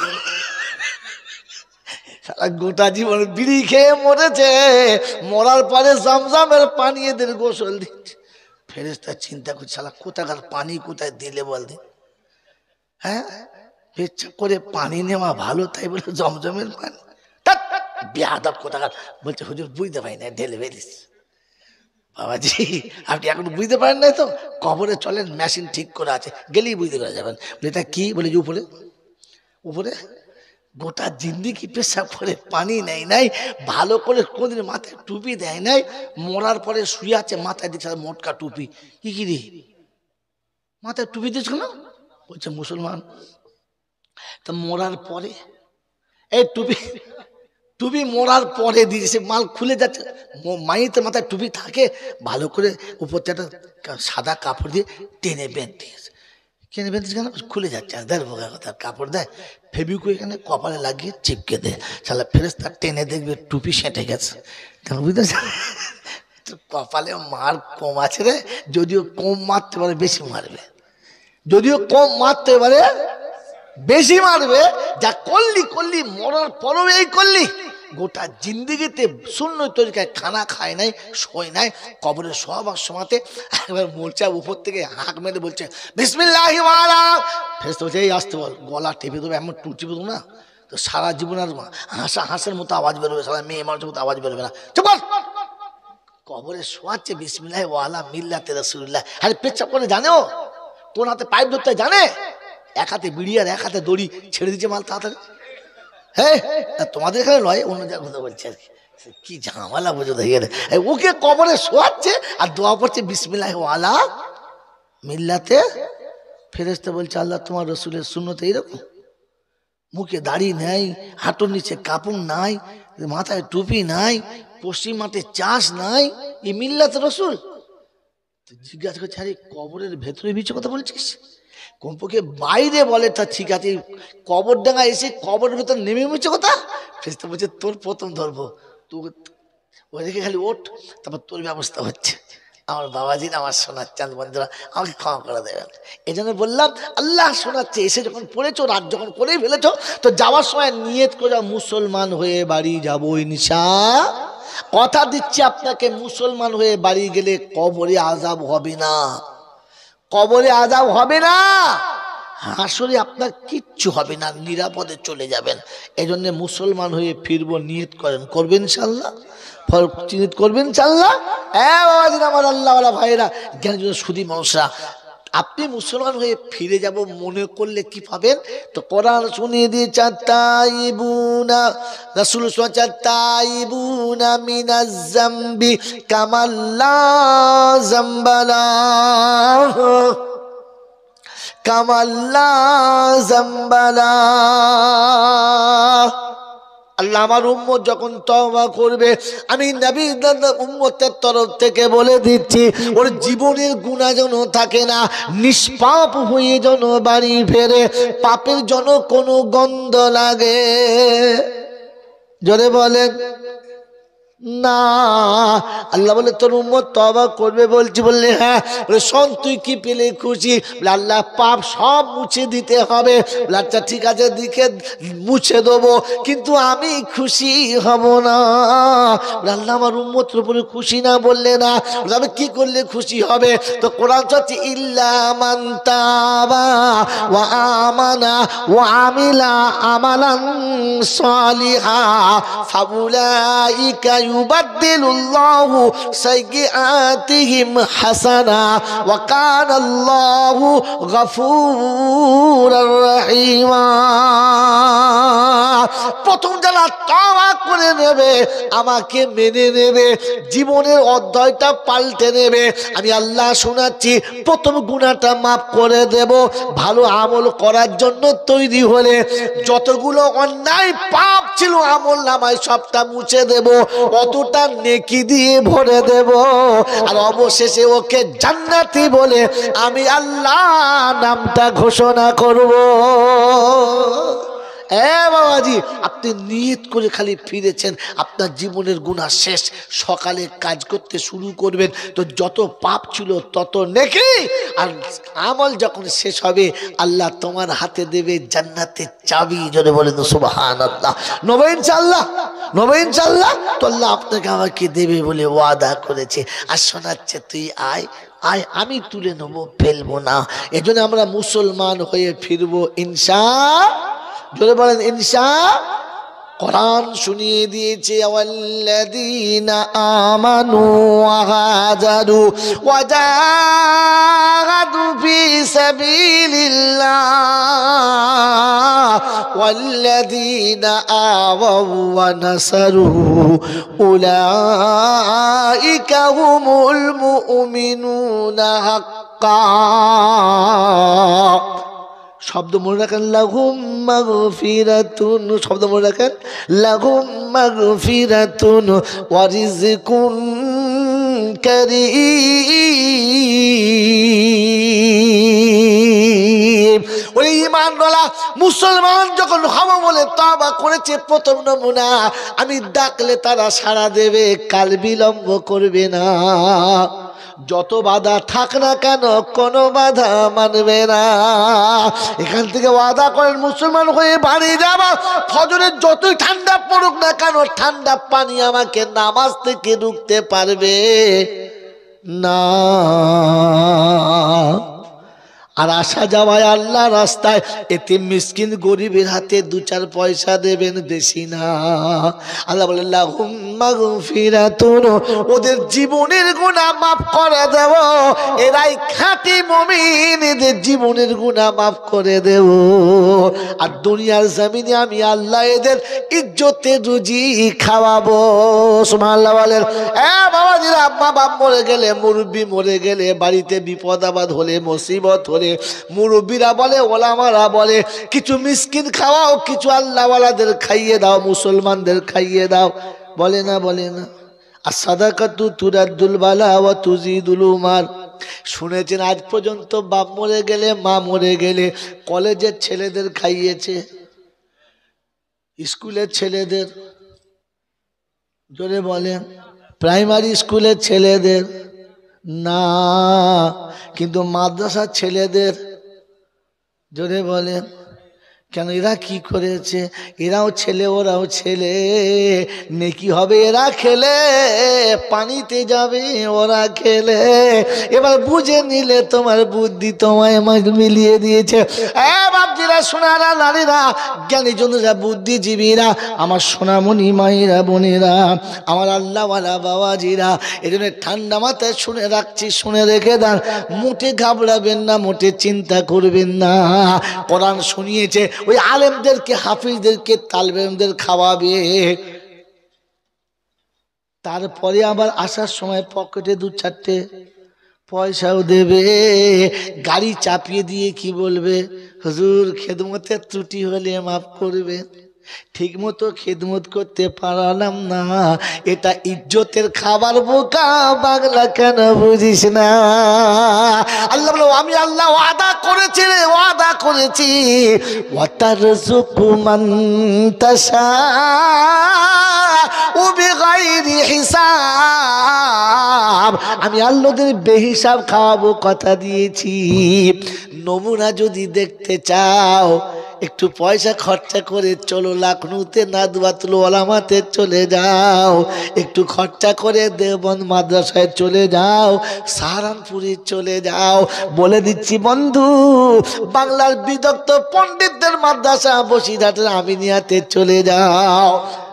সারা গোটা জীবন বিড়ি খেয়ে মরেছে, মরার পরে জামজামের পানি এদের গোসল দিচ্ছে। ফেরেশতা চিন্তা করছে, শালা কোথাকার পানি কোথায় দিলে বল দিন। হ্যাঁ, ইচ্ছা করে পানি নেওয়া ভালো, তাই বলে জমজমের পানি। বেয়াদব কোথাকার। বলছে হুজুর বুঝতে পারি না, ঢেলে ফেলিস। বাবাজি, আপনি এখন বুঝতে পারেন নাই তো? কবরে চলেন, মেশিন ঠিক করে আছে, গেলেই বুঝতে পারা যাবেন। এটা কি বলে যে উপরে উপরে গোটা জিন্দিগি পেশাব করে পানি নেয় নাই, ভালো করে কোনদিন মাথায় টুপি দেয় নাই, মরার পরে শুয়ে আছে, মাথায় দিচ্ছে মোটকা টুপি। কি রে মাথায় টুপি দিচ্ছ কেন? বলছে মুসলমান। তা মরার পরে এই টুপি মরার পরে দিয়েছে, মাল খুলে যাচ্ছে। মাইতে মাথায় টুপি থাকে, ভালো করে উপর থেকে একটা সাদা কাপড় দিয়ে টেনে বেঁধে দিয়েছে। কেন বেঁধেছে কেন? খুলে যাচ্ছে। দেড় বোকা কথা, কাপড় দেয়, ফেবিকুইক এখানে কপালে লাগিয়ে চিপকে দেয়, শালা ফেরেশতা টেনে দেখবে টুপি সেঁটে গেছে। কেন বুঝতে কপালে মার কম আছে রে, যদিও কম মারতে পারে বেশি মারবে, যদিও কম মারতে পারে বেশি মারবে। যা করলি মরার পরও এই করলি। গোটা জিন্দিগিতে শূন্য তরিকায় খানা খায় নাই, শোয় নাই, কবরে শোয়াবার সময়তে একবার মোর্চা উপর থেকে হাঁক মেরে বলছে বিসমিল্লাহি ওয়ালা। ফেরেশতা বলছে এই আসতে বল, গলা টেপে দেবো, এমন টিপে দেবো না তো সারা জীবন আর হাঁসের মতো আওয়াজ বেরোবে, সারা মেয়ে মানুষের মতো আওয়াজ বেরোবে না। চুপ কর। কবরে শোয়াচ্ছে বিসমিল্লাহি ওয়ালা মিল্লাতে রাসূলুল্লাহ। আরে পেচ্ছাপ করে জানো? কোন হাতে পাইপ ধরতে জানে? এক হাতে বিড়ি আর এক হাতে দড়ি, ছেড়ে দিচ্ছে মাল তাড়াতাড়ি। হ্যাঁ, তোমাদের এখানে নয়, অন্য জায়গায় কথা বলছে আর কি ঝামেলা বোঝো দেখে। ওকে কবরে শোয়াচ্ছে আর দোয়া পড়ছে বিসমিল্লাহি ওয়ালা মিল্লাতে। ফেরেশতা বলছে আল্লাহ তোমার রসুলের সুন্নত এইরকম, মুখে দাড়ি নাই, হাঁটুর নিচে কাপড় নাই, মাথায় টুপি নাই, পশ্চিম মাঠে চাষ নাই, এই মিল্লাতে রসুল। জিজ্ঞাসা করছে আরে কবরের ভেতরে বিচে কথা বলছিস? কমপক্ষে বাইরে বলে তা ঠিক আছে, কবর ডাঙ্গা এসে কবরের ভেতর নেমে মিছে কথা। ফেরেশতা বলছে তোর প্রথম ধরবো, তোকে ওই রেখে খালি ওঠ, তারপর তোর ব্যবস্থা হচ্ছে। আমার বাবাজির, আমার সোনার চাঁদ বন্ধুরা, আমাকে ক্ষমা করে দেবেন। এই জন্য বললাম আল্লাহ শোনাচ্ছে, এসে যখন পড়েছো, রাত যখন করেই ফেলেছো, তো যাওয়ার সময় নিয়ত করে মুসলমান হয়ে বাড়ি যাবো ইনশাআল্লাহ। কথা দিচ্ছি আপনাকে, মুসলমান হয়ে বাড়ি গেলে কবরে আযাব হবে না, কবরে আযাব হবে না। হাসরে আপনার কিচ্ছু হবে না, নিরাপদে চলে যাবেন। এই জন্য মুসলমান হয়ে ফিরবো নিয়ত করেন, করবেন ইনশাআল্লাহ, নিয়ত করবেন ইনশাআল্লাহ। আমার আল্লাহওয়ালা ভাইরা, জ্ঞান সুদী মানুষরা, আপনি মুসলমান হয়ে ফিরে যাব মনে করলে কি পাবেন? তো কোরআন শুনিয়ে দিয়েছে তাইবুনা, রাসূল তাইবুনা মিনাজ যামবি কামাল্লা যামবালা, কামাল্লা যামবালা। আল্লাহ আমার উম্মত যখন তওবা করবে, আমি নবী উম্মতের তরফ থেকে বলে দিচ্ছি, ওর জীবনের গুনাহ যেন থাকে না, নিষ্পাপ হয়ে যেন বাড়ি ফেরে, পাপের যেন কোনো গন্ধ লাগে। জোরে বলেন না। আল্লাহ বলে তোর উম্মত তওবা করবে বলছি, বললে হ্যাঁ। বলে শোন, তুই কি পেলে খুশি? আল্লাহ পাপ সব মুছে দিতে হবে। আচ্ছা ঠিক আছে, দিকে মুছে দেবো, কিন্তু আমি খুশি হব না। আল্লাহ আমার উম্মতের উপরে খুশি না বললে না, আমি কি করলে খুশি হবে? তো কোরআন হচ্ছে ইল্লা মান তাবা ওয়া আমানা ওয়া আমিলা আমালান সালিহা ফাউলাইকা ইউবাদদিলুল্লাহু সাইয়্যাতিহিম হাসানা ওয়া কানাল্লাহু গফুরুর রহিমা। প্রথম যারা তওবা করে নেবে, আমাকে মেনে নেবে, জীবনের অধ্যায়টা পাল্টে নেবে, আমি আল্লাহ শোনাচ্ছি, প্রথম গুনাহটা মাফ করে দেব। ভালো আমল করার জন্য তৈরি হলে যতগুলো অন্যায় পাপ ছিল আমল নামায় সবটা মুছে দেব, অতটা নেকি দিয়ে ভরে দেব, আর অবশেষে ওকে জান্নাতি বলে আমি আল্লাহ নামটা ঘোষণা করব। বাবাজি, আপনি নিয়ত করে খালি ফিরেছেন, আপনার জীবনের গুনাহ শেষ। সকালে কাজ করতে শুরু করবেন তো যত পাপ ছিল তত নেকি, আর আমল যখন শেষ হবে আল্লাহ তোমার হাতে দেবে জান্নাতের চাবি। যদি বলেন সুবহানাল্লাহ, নবী ইনশাআল্লাহ, নবী ইনশাআল্লাহ। তো আল্লাহ আপনাকে আমাকে দেবে বলে ওয়াদা করেছে, আর শোনাচ্ছে তুই আয় আয়, আমি তুলে নেবো, ফেলবো না। এজন্য আমরা মুসলমান হয়ে ফিরবো ইনশাআল্লাহ। জোরে বলেন ইনশাআল্লাহ। কোরআন শুনিয়ে দিয়েছে ওয়াল্লাযীনা আমানু ওয়া হাজারু ওয়া জাহাদু ফি সাবিলিল্লাহ ওয়াল্লাযীনা আওয়াউ ওয়া নাসারু উলাইকা হুমুল মুমিনুনা হাক্কান। শব্দ মনে রাখেন, লাহুম মাগফিরাতুন, শব্দ মনে রাখেন, লাহুম মাগফিরাতুন ওয়া রিজকুন কারীম। ওই ঈমানওয়ালা মুসলমান যখন হব বলে তওবা করেছে, প্রথম নমুনা, আমি ডাকলে তারা সাড়া দেবে, কাল বিলম্ব করবে না। যত বাধা থাক না কেন কোনো বাধা মানবে না। এখান থেকে ওয়াদা করেন মুসলমান হয়ে বাড়ি যাবা, ফজরের যতই ঠান্ডা পড়ুক না কেন ঠান্ডা পানি আমাকে নামাজ থেকে রুখতে পারবে না। আর আসা যাওয়ায় আল্লাহ রাস্তায় এতিম মিসকিন গরিবের হাতে দু চার পয়সা দেবেন, বেশি না। আল্লাহ বলেন লাহুম মাগফিরাতুন, ওদের জীবনের গুনাহ মাফ করে দেব। এরাই খাঁটি মুমিন, এদের জীবনের গুনাহ মাফ করে দেব। আর দুনিয়ার জমিনে আমি আল্লাহ এদের ইজ্জতে রুজি খাওয়াবো। সুবহানাল্লাহ বলেন। বাবাজিরা, আম্মা বাপ মরে গেলে, মুরব্বী মরে গেলে, বাড়িতে বিপদ আপদ হলে, মুসিবত হলে, মুরব্বীরা বলে, ওলামারা বলে, কিছু মিসকিন খাওয়াও, কিছু আল্লাহওয়ালাদের খাইয়ে দাও, মুসলমানদের খাইয়ে দাও। বলে না, বলে না? আর সাদাকাতু তুরাদ্দুল বালা ওয়া তুজিদুল উমার। শুনেছেন আজ পর্যন্ত বাপ মরে গেলে, মা মরে গেলে কলেজের ছেলেদের খাইয়েছে, স্কুলের ছেলেদের, জোরে বলেন, প্রাইমারি স্কুলের ছেলেদের না, কিন্তু মাদ্রাসার ছেলেদের, জোরে বলেন, কেন এরা কি করেছে? এরাও ছেলে ওরাও ছেলে, নেকি হবে এরা খেলে, পানিতে যাবে ওরা খেলে। এবার বুঝে নিলে তোমার বুদ্ধি তোমায় মিলিয়ে দিয়েছে। বাপজিরা, সোনারা, নারীরা, জ্ঞানী জনেরা, বুদ্ধিজীবীরা, আমার সোনামণি মায়েরা, বোনেরা, আমার আল্লাহওয়ালা বাবাজিরা, এই জন্য ঠান্ডা মাথায় শুনে রাখছি, শুনে রেখে দেন। মোটে ঘাবড়াবেন না, মোটে চিন্তা করবেন না। কোরআন শুনিয়েছে, ওই আলেমদেরকে, হাফিজদেরকে, তালবেমদের খাওয়াবে, তারপরে আবার আসার সময় পকেটে 2-4টে পয়সাও দেবে। গাড়ি চাপিয়ে দিয়ে কি বলবে? হুজুর, খেদমতের ত্রুটি হলে মাফ করবে, ঠিক মতো খেদমত করতে পারলাম না, এটা ইজ্জতের খাবার। বোকা বাংলা কেন বুঝিস না? আল্লাহ বলো, আমি আল্লাহ ওয়াদা করেছি রে, ওয়াদা করেছি, ওয়াতারযুকু মান তাশাউ বিগাইরি হিসাব। আমি আল্লাহদের বেহিসাব খাওয়াবো, কথা দিয়েছি। নমুনা যদি দেখতে চাও, একটু পয়সা খরচা করে চলো লখনউতে, নাদওয়াতুল উলামাতে চলে যাও, একটু খরচা করে দেওবন্দ মাদ্রাসায় চলে যাও, সাহারানপুরে চলে যাও। বলে দিচ্ছি বন্ধু, বাংলার বিদগ্ধ পণ্ডিতদের মাদ্রাসা বসিরহাটের আমিনিয়াতে চলে যাও।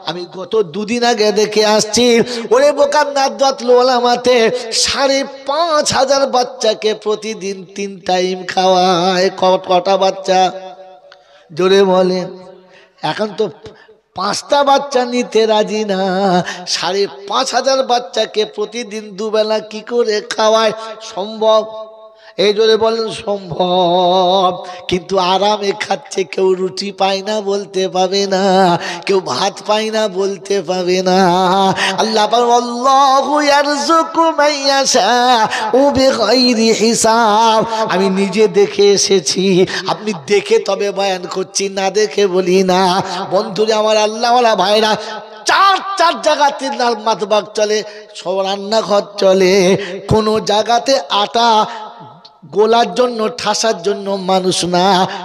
আমি গত 2 দিন আগে দেখে আসছি, ওরে বোকার, নাদওয়াতুল উলামাতে 5,500 বাচ্চাকে প্রতিদিন 3 টাইম খাওয়ায়। কটা বাচ্চা? জোরে বলেন। এখন তো 5টা বাচ্চা নিতে রাজি না, 5,500 বাচ্চাকে প্রতিদিন 2 বেলা কি করে খাওয়ায়? সম্ভব? এই জোরে বলেন সম্ভব। কিন্তু আরামে খাচ্ছে, কেউ রুটি পায় না বলতে পাবে না, কেউ ভাত পায় না বলতে পাবে না। আল্লাহ বলেন, আল্লাহু ইয়ারযুকু মান ইয়াশাউ বিগাইরি হিসাব। আমি নিজে দেখে এসেছি, আপনি দেখে তবে বয়ান করছি, না দেখে বলি না। বন্ধুরা আমার, আল্লাহওয়ালা ভাইরা, 4 জায়গাতে মাতবাগ চলে, সব রান্নাঘর চলে। কোনো জায়গাতে আটা গোলার জন্য, ঠাসার জন্য মানুষ না,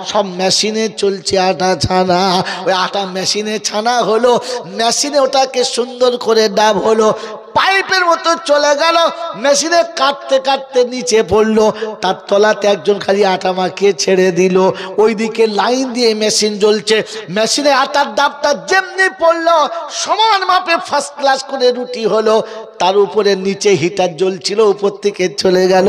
সব মেশিনে চলছে আটা ছানা। ওই আটা মেশিনে ছানা হলো, মেশিনে ওটাকে সুন্দর করে ডাব হলো, পাইপের মতো চলে গেল, মেশিনে কাটতে কাটতে নিচে পড়লো, তার তলাতে একজন খালি আটা মাখিয়ে ছেড়ে দিল। ওইদিকে লাইন দিয়ে মেশিন জ্বলছে, মেশিনে আটার ডাবটা যেমনি পড়লো, সমান মাপে ফার্স্ট ক্লাস করে রুটি হলো। তার উপরে নিচে হিটার জ্বলছিল, উপর থেকে চলে গেল,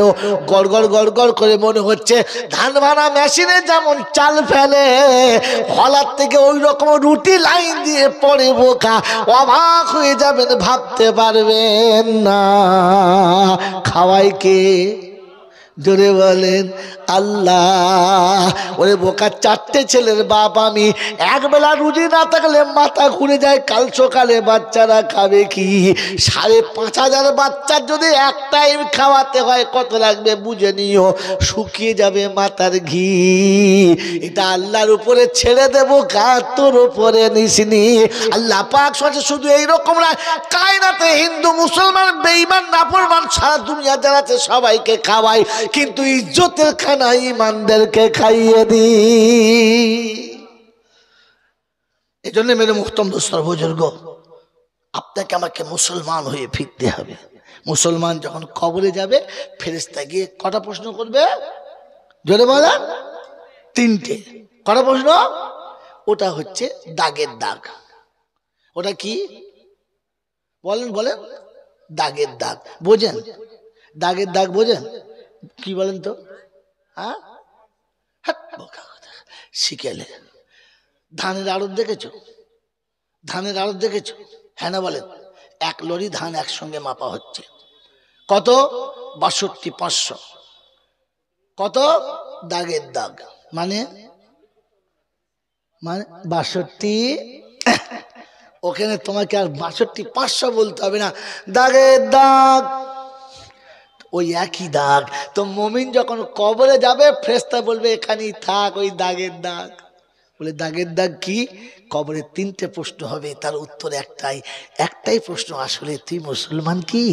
গড়গড় গড়গড় করে মনে হচ্ছে ধান ভাড়া মেশিনে যেমন চাল ফেলে, হলার থেকে ওই রকম রুটি লাইন দিয়ে পড়ে। বোকা, অবাক হয়ে যাবেন, ভাবতে পারবেন না। খাওয়াই কে? জোরে বলেন আল্লাহ। ওরে বোকা, 4টে ছেলের বাপ আমি, একবেলা রুজি না থাকলে মাথা ঘুরে যায়, কাল সকালে বাচ্চারা খাবে কি? 5,500 বাচ্চার যদি এক টাইম খাওয়াতে হয়, কত লাগবে বুঝে নিও, শুকিয়ে যাবে মাথার ঘি। এটা আল্লাহর উপরে ছেড়ে দেবো, তোর উপরে নিসনি। আল্লাহ পাক শুধু এইরকম না, কায়নাতে হিন্দু, মুসলমান, বেঈমান, নাফরমান, সারা দুনিয়া যারা আছে সবাইকে খাওয়াই, কিন্তু ইজ্জতের খানা ইমানদারকে খাইয়ে দি। এই জন্য মেরে মুহতরম দোস্তর বুজুর্গ, আপনাকে আমাকে মুসলমান হয়ে ফিরতে হবে। মুসলমান যখন কবরে যাবে, ফেরেশতা গিয়ে কটা প্রশ্ন করবে? জোরে বলা 3টে। কটা প্রশ্ন? ওটা হচ্ছে দাগের দাগ। ওটা কি বলেন? বলেন। দাগের দাগ বোঝেন? দাগের দাগ বোঝেন? কি বলেন তো? হ্যাঁ, শিখেলে। ধানের আড়ত দেখেছো? ধানের আড়ত দেখেছো? হ্যাঁ না বলেন। 1 লরি ধান একসঙ্গে মাপা হচ্ছে। কত? 62,500। কত? দাগের দাগ মানে 62। ওখানে তোমাকে আর 62,500 বলতে হবে না, দাগের দাগ ওই একই দাগ। তো মুমিন যখন কবরে যাবে, ফেরেশতা বলবে এখানেই থাক, ওই দাগের দাগ। বলে দাগের দাগ কি? কবরে 3টে প্রশ্ন হবে, তার উত্তর একটাই প্রশ্ন, আসলে তুই মুসলমান কি?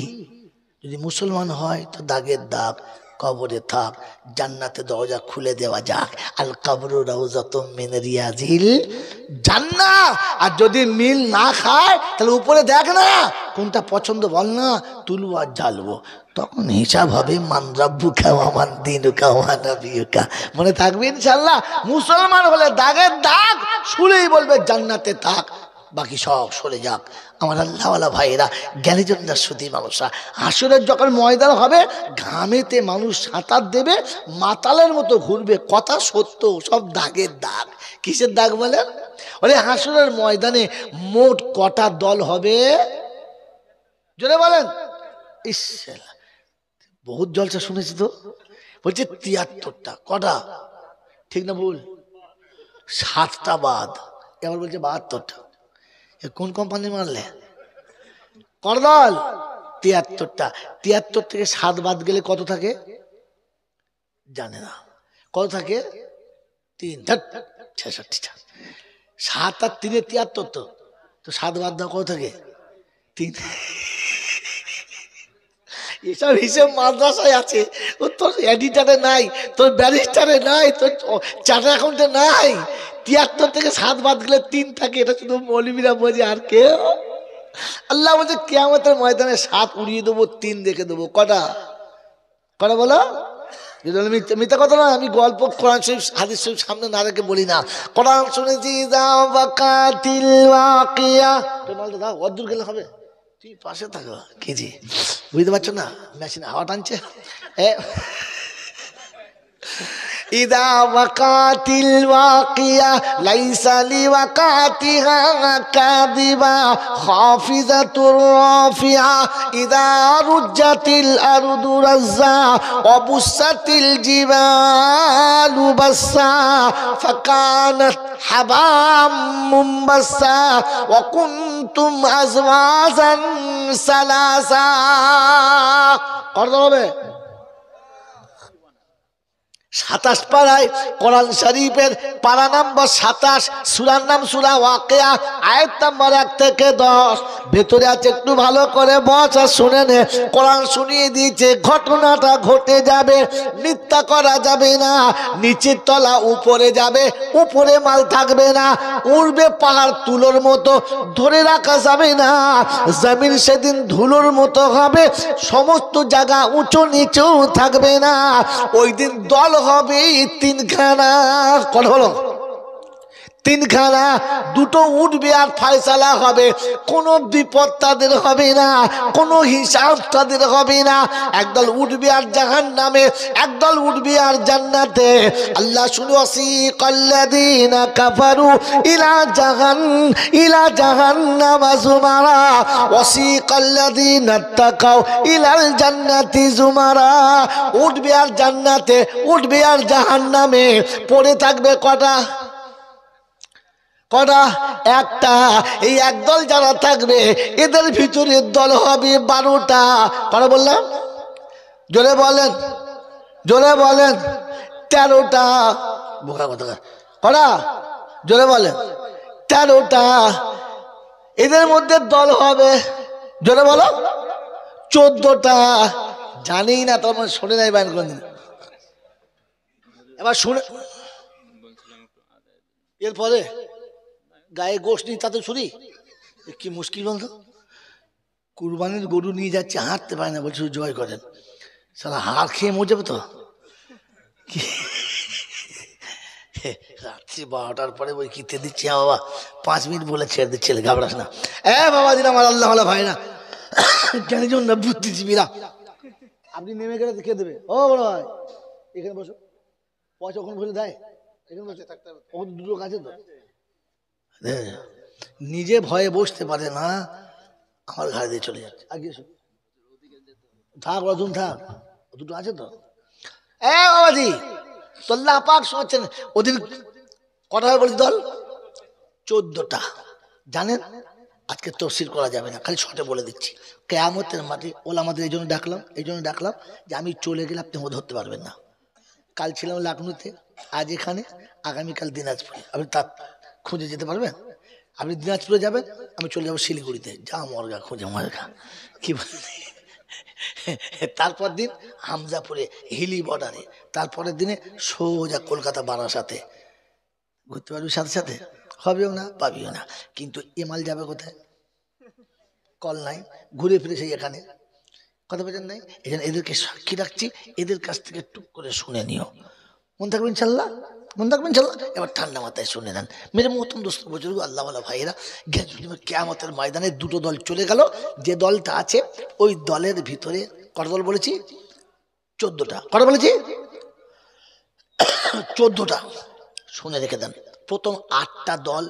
যদি মুসলমান হয় তো দাগের দাগ, কবরে থাক, জান্নাতে দরজা খুলে দেওয়া যাক। আল কবরু রাউযাতুম মিন রিয়াজিল জান্নাহ। আর যদি মিল না খায় তাহলে উপরে দেখ না কোনটা পছন্দ বল না, তুলবো আর জ্বালবো। তখন হিসাব হবে মান রাব্বুকা ওয়া মান দীনুকা ওয়া নাবিয়ুকা। মনে থাকবে ইনশাআল্লাহ। মুসলমান হলে দাগের দাগ শুলেই বলবে জান্নাতে থাক, বাকি সব সরে যাক। আমার আল্লাহওয়ালা ভাইয়েরা, জ্ঞানীজনরা, সুধী মানুষরা, হাসরের যখন ময়দান হবে ঘামেতে মানুষ সাঁতার দেবে, মাতালের মতো ঘুরবে। কথা সত্য, সব দাগের দাগ। কিসের দাগ বলেন? ওরে হাসরের ময়দানে মোট কটা দল হবে জোরে বলেন? ইস, বহুত জলসা শুনেছি তো। বলছে ৭৩টা। কটা? ঠিক না ভুল? ৭টা বাদ। এবার বলছে ৭২টা। কোন কোম্পানি মারলে? করদল। ৭৩টা। ৭৩ থেকে ৭ বাদ গেলে কত থাকে জানে না? কত থাকে? ৩। ৬৬টা। ৭ আর ৩ ৭৩ তো ৭ বাদ দাও, কত থাকে? ৩। এসব হিসেব মাদ্রাসায় আছে, তোর এডিটারে নাই, তোর ব্যারিস্টারে নাই, তোর চার্টার অ্যাকাউন্টে নাই। ৭৩ থেকে ৭ বাদ গেলে ৩ থাকে। এটা শুধু মৌলবীরা বোঝে, আর কেউ। আল্লাহ বলছে কিয়ামতের ময়দানে ৭ উড়িয়ে দেবো, 3 রেখে দেবো। কটা? কটা বলো? মিথ্যা কথা না, আমি গল্প কোরআন শরীফ হাদিস শরীফ সামনে না রেখে বলি না। কোরআন শুনেছি দাও, অদ্দূর গেলে হবে। তুই পাশে থাকো কি জি, বুঝতে পারছো না? মেশিন হাওয়া টানছে। ইদা ওয়াকাতিল ওয়াকিয়া লাইসা লিওয়াকাতিহা কাযিবা খাফিজাতুর রাফিআ ইদা রুজ্জাতিল আরদু রাজ্জা ওয়া বুসাতিল জিবালু বাসসা ফাকানাত হাবাম মুনবাসসা ওয়া কুনতুম আজওয়াজান সালাসা। করতে হবে ২৭ পারায় কোরআন শরীফের পারা নাম্বার ২৭, সূরার নাম সূরা ওয়াকিয়া, আয়াত নাম্বার ১ থেকে ১০। ভেতরে আছে, একটু ভালো করে বস আর শুনে নে। কোরআন শুনিয়ে দিয়েছে ঘটনাটা ঘটে যাবে, মিথ্যা করা যাবে না। নিচের তলা উপরে যাবে, উপরে মাল থাকবে না। উড়বে পাহাড় তুলোর মতো, ধরে রাখা যাবে না। জমিন সেদিন ধুলোর মতো হবে, সমস্ত জায়গা উঁচু নিচু থাকবে না। ওই দিন দল হবে ৩খানা। কথা বলো? ৩খানা। দুটো উঠবে আর ফয়সালা হবে। কোনো বিপদ তাদের হবে না, কোনো হিসাব তাদের হবে না। একদল উঠবে আর জাহান্নামে, একদল উঠবে আর জান্নাতে। আল্লাহ শুনো, ওয়াসিকাল্লাযীনা কাফারু ইলা জাহান্নামা যুমারা ওয়াসিকাল্লাযীনা তাকাউ ইলাল জান্নাতি যুমারা। উঠবে আর জান্নাতে, উঠবে আর জাহান্নামে। পড়ে থাকবে কটা? কটা? একটা। এই একদল যারা থাকবে এদের ভিতরে দল হবে ১২টা। কটা বললাম? জোরে বলেন, জোরে বলেন। ১৩টা। বোকা কথা। কটা? জোরে বলেন। ১৩টা। এদের মধ্যে দল হবে, জোরে বলো, ১৪টা। জানি না, তোমার শুনে নাই বাইন কোনদিন। এবার শুনে, এরপরে গায়ে গোষ্ঠ নেই তাতে ছুরি, কি মুশকিল বলতো। কুরবানির গরু নিয়ে যাচ্ছে, হাঁটতে পারে না, বলছে জয় করেন। সারা হাড় খেয়ে মরে যাবে তো। রাত্রি ১২টার পরে ওই কিতে দিচ্ছি। বাবা 5 মিনিট বলে ছেড়ে দিচ্ছে, ঘাবড়াস না। বাবা দিন আমার আল্লাহ ভাই না, কেন জন না বুদ্ধিজীবীরা। আপনি নেমে গেলে খেয়ে দেবে। ও বড় ভাই এখানে বসো, পয়সা ওখানে ভুলে দেয়, এখানে বসে থাকতে হবে। ওখানে দুটো কাছে তো নিজে ভয়ে বসতে পারে না, আমার ঘাড়ে দিয়ে চলে যাচ্ছে। আগে থাক, রতুন থাক, দুটো আছে তো। বাবাজি আল্লাহ পাক শোনাচ্ছেন। ওদের কটা হয় বলছি দল? ১৪টা। জানেন আজকে তফসির করা যাবে না, খালি শর্টে বলে দিচ্ছি। কিয়ামতের মাঠে ওলামাদের এই জন্য ডাকলাম যে আমি চলে গেলে আপনি ধরতে পারবেন না। কাল ছিলাম লাকনুতে, আজ এখানে, আগামীকাল দিনাজপুরে। আপনি তার খুঁজে যেতে পারবেন? আপনি দিনাজপুরে যাবেন, আমি চলে যাবো শিলিগুড়িতে। যা মরগা খুঁজে মরগা, কি বলছি তারপর দিন হামজাপুরে হিলি বর্ডারে, তারপরের দিনে সোজা কলকাতা বারাসাতে ঘুরতে পারবি, সাথে সাথে হবেও না পাবিও না। কিন্তু এমাল যাবে কোথায়? কল নাই, ঘুরে ফিরে সেই এখানে। কথা বলেন নাই? এই জন্য এদেরকে সাক্ষী রাখছি, এদের কাছ থেকে টুক করে শুনে নিও। মন থাকবেন ইনশাল্লাহ, মন থাকবেন ইনশাল্লাহ। এবার ঠান্ডা মাথায় শুনে নেন মেরে মহতম দোস্ত বুজুর্গ আল্লাহ ওয়ালা ভাইয়েরা। কিয়ামতের ময়দানে দুটো দল চলে গেল। যে দলটা আছে ওই দলের ভিতরে কত দল বলেছি? 14টা। কটা বলেছি? 14টা। শুনে রেখে দেন। প্রথম 8টা দল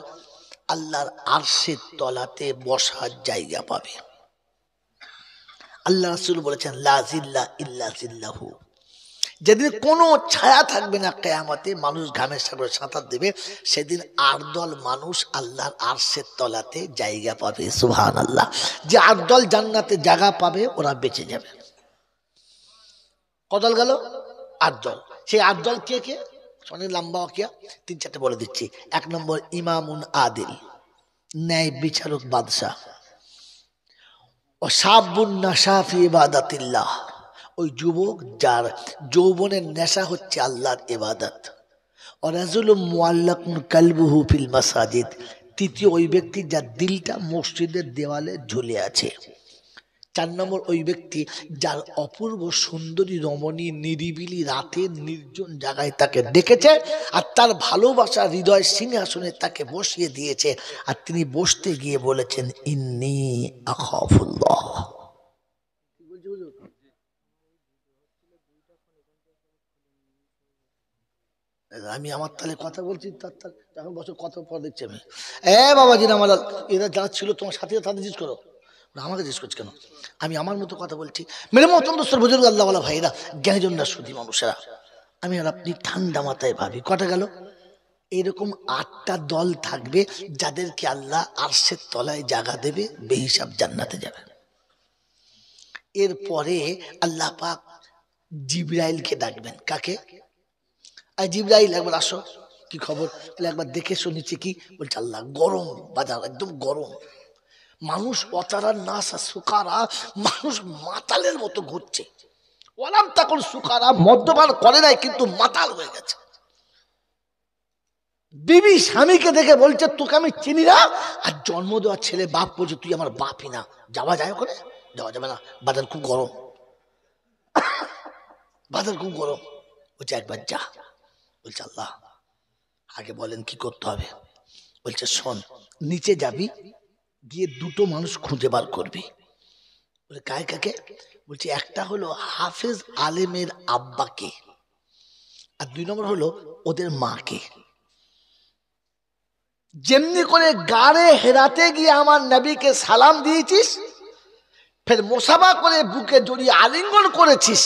আল্লাহর আরশের তলাতে বসার জায়গা পাবে। আল্লাহ রাসূল বলেছেন লা জিল্লা ইল্লা জিল্লাহু, যেদিন কোনো ছায়া থাকবে না কিয়ামতে, মানুষ ঘামের সাগরে সাঁতার দেবে, সেদিন 8 দল মানুষ আল্লাহর আরশের তলাতে জায়গা পাবে। সুবহানাল্লাহ। যে 8 দল জান্নাতে জায়গা পাবে ওরা বেঁচে যাবে। কত দল গেল? 8 দল। সেই 8 দল কে কে? অনেক লম্বা ওয়াকিয়া, 3-4টে বলে দিচ্ছি। 1 নম্বর ইমামুন আদিল, ন্যায় বিচারক বাদশাহ। ও শাবুন নাশা ফি ইবাদাতিল্লাহ, ওই যুবক যার যৌবনের নেশা হচ্ছে আল্লাহর ইবাদত। ও রাজুলুম মুআল্লাকুন কালবুহু ফিল মাসাজিদ, তৃতীয় ওই ব্যক্তি যার দিলটা মসজিদের দেওয়ালে ঝুলে আছে। 4 নম্বর ওই ব্যক্তি যার অপূর্ব সুন্দরী রমণী নিরিবিলি রাতে নির্জন জায়গায় তাকে ডেকেছে, আর তার ভালোবাসা হৃদয় সিংহাসনে তাকে বসিয়ে দিয়েছে, আর তিনি বসতে গিয়ে বলেছেন ইন্নী আখাফুল্লাহ। আমি আমার তাহলে কথা বলছি, এখন বছর কত পর দেখছি আমি। বাবাজি আমার এরা যারা ছিল তোমার সাথে তাদের জিজ্ঞেস করো, আমাকে জিজ্ঞেস করছি কেন? আমি আমার মতো কথা বলছি। মেরে মতন দোস্তর বুজুর্গ আল্লাহ ওয়ালা ভাইরা, জ্ঞানীজন না সুধী মানুষেরা, আমি আর আপনি ঠান্ডা মাথায় ভাবি কটা গেল? এরকম 8টা দল থাকবে যাদেরকে আল্লাহ আরশের তলায় জায়গা দেবে, বেহিসাব জান্নাতে যাবে। এরপরে আল্লাহ পাক জিবরাইলকে ডাকবেন। কাকে? আর জিবরাইল একবার আসো, কি খবর? একবার দেখে এসো নিচে কি বলছে। আল্লাহ গরম বাজার, একদম গরম, মানুষ অতারা নাসা সুকারা, মানুষ মাতালের মতো ঘুরছে। ওলাম তখন সুকারা, মদ্যপান করে নাই কিন্তু মাতাল হয়ে গেছে। বিবি স্বামীকে দেখে বলছে তোকে আমি চিনি না, আর জন্ম দেওয়ার ছেলে বাপ বলছে তুই আমার বাপই না। যাওয়া যায় ওখানে? যাওয়া যাবে না, বাজার খুব গরম, বাজার খুব গরম। বলছে একবার যা। বলছে আল্লাহ আগে বলেন কি করতে হবে? বলছে শোন, নিচে যাবি, গিয়ে 2টো মানুষ খুঁজে বার করবি। বলে কাকে কাকে? বলছে একটা হলো হাফেজ আলেমের আব্বাকে, আর 2 নম্বর হলো ওদের মাকে। যেমনি করে গাড়ে হেরাতে গিয়ে আমার নবীকে সালাম দিয়েছিস, ফের মোসাফা করে বুকে জড়িয়ে আলিঙ্গন করেছিস,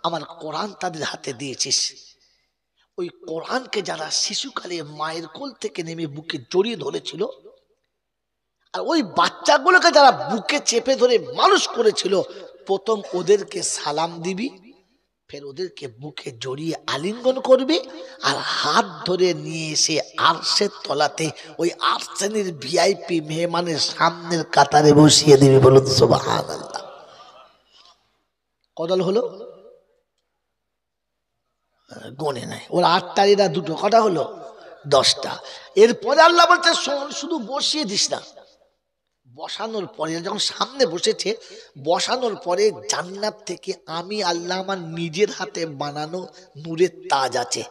আমার কোরআন তাদের হাতে দিয়েছিস। ওই কোরআনকে যারা শিশুকালে মায়ের কোল থেকে নেমে বুকে জড়িয়ে ধরেছিল, আর ওই বাচ্চাগুলোকে যারা বুকে চেপে ধরে মানুষ করেছিল, প্রথম ওদেরকে সালাম দিবি, ফের ওদেরকে বুকে জড়িয়ে আলিঙ্গন করবি, আর হাত ধরে নিয়ে এসে আরশের তলাতে ওই 8 শ্রেণীর ভিআইপি মেহমানের সামনের কাতারে বসিয়ে দিবি। বলুন সুবহানাল্লাহ। কদল হলো গনে নাই, ওর 8টারিরা 2টো, কটা হলো? 10টা। এরপরে আল্লাহ বলছে শুধু বসিয়ে দিস না, বসানোর পরে যখন সামনে বসেছে, বসানোর পরে জান্নাত থেকে আমি আল্লাহ আমার নিজের হাতে বানানো নূরের তাজ আছে,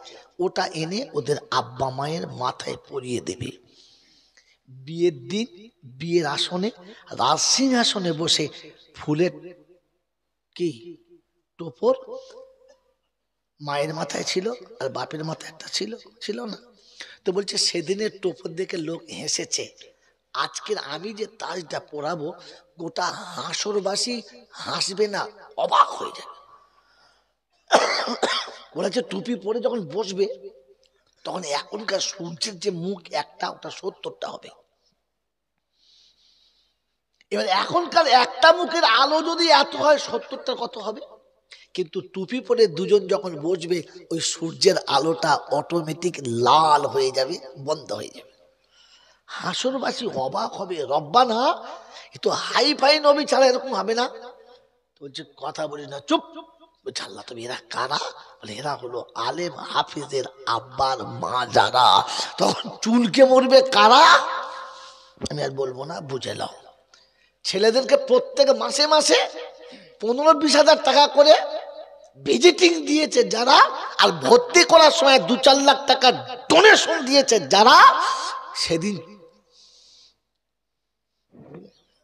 ওটা এনে ওদের আব্বা মায়ের মাথায় পরিয়ে দেবে। বিয়ের দিন বিয়ের আসনে রাজসিংহাসনে বসে ফুলের কি টোপর মায়ের মাথায় ছিল, আর বাপের মাথায় একটা ছিল না? তো বলছে সেদিনের টোপর দেখে লোক হেসেছে, আজকের আমি যে তাজটা পরাবো গোটা হাসরবাসী হাসবে না, অবাক হয়ে যাবে। বলেছে টুপি পরে যখন বসবে তখন এখনকার সূর্যের যে মুখ একটা, ওটা 70টা হবে। এবার এখনকার একটা মুখের আলো যদি এত হয়, 70টা কত হবে? কিন্তু টুপি পরে 2জন যখন বসবে, ওই সূর্যের আলোটা অটোমেটিক লাল হয়ে যাবে, বন্ধ হয়ে যাবে। হাসরবাসী অবাক হবে, রব্বানা এ তো হাই ফাই নবী ছাড়া এরকম হবে না। বলছে কথা বলি না, চুপ। বলছে আল্লাহ তুমি এরা কারা? বলে এরা হলো আলেম হাফিজের আব্বার মা যারা। তখন চুলকে মরবে কারা, আমি আর বলবো না, বুঝে নাও। ছেলেদেরকে প্রত্যেক মাসে মাসে 15-20 হাজার টাকা করে ভিজিটিং দিয়েছে যারা, আর ভর্তি করার সময় 2-4 লাখ টাকা ডোনেশন দিয়েছে যারা, সেদিন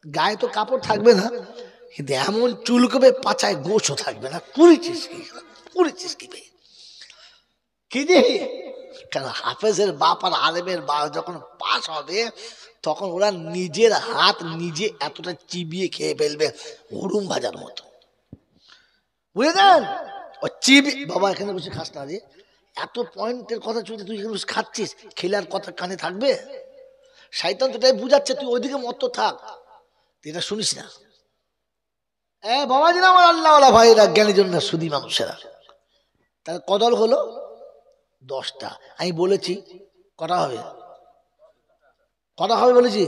গায়ে তো কাপড় থাকবে না, কিন্তু এমন চুলকবে পাছায় গোছও থাকবে না। করেছিস কি কি যে, কারণ হাফেজের বাপ আর আলেমের বাপ যখন পাস হবে, তখন ওরা নিজের হাত নিজে এতটা চিবিয়ে খেয়ে ফেলবে, হুড়ুম ভাজার মতো, বুঝলেন? ও চিবি, বাবা এখানে বসে খাস না রে, এত পয়েন্টের কথা চলছে, তুই এখানে বসে খাচ্ছিস, খেলার কথা কানে থাকবে? শয়তান তো এটাই বুঝাচ্ছে, তুই ওইদিকে মত থাক, তুই এটা শুনিস না। বাবাজি আমার আল্লাহওয়ালা ভাইরা, জ্ঞানীর জন্য সুদী মানুষেরা, তার কদল হলো 10টা। আমি বলেছি কটা হবে, কটা হবে বলেছি,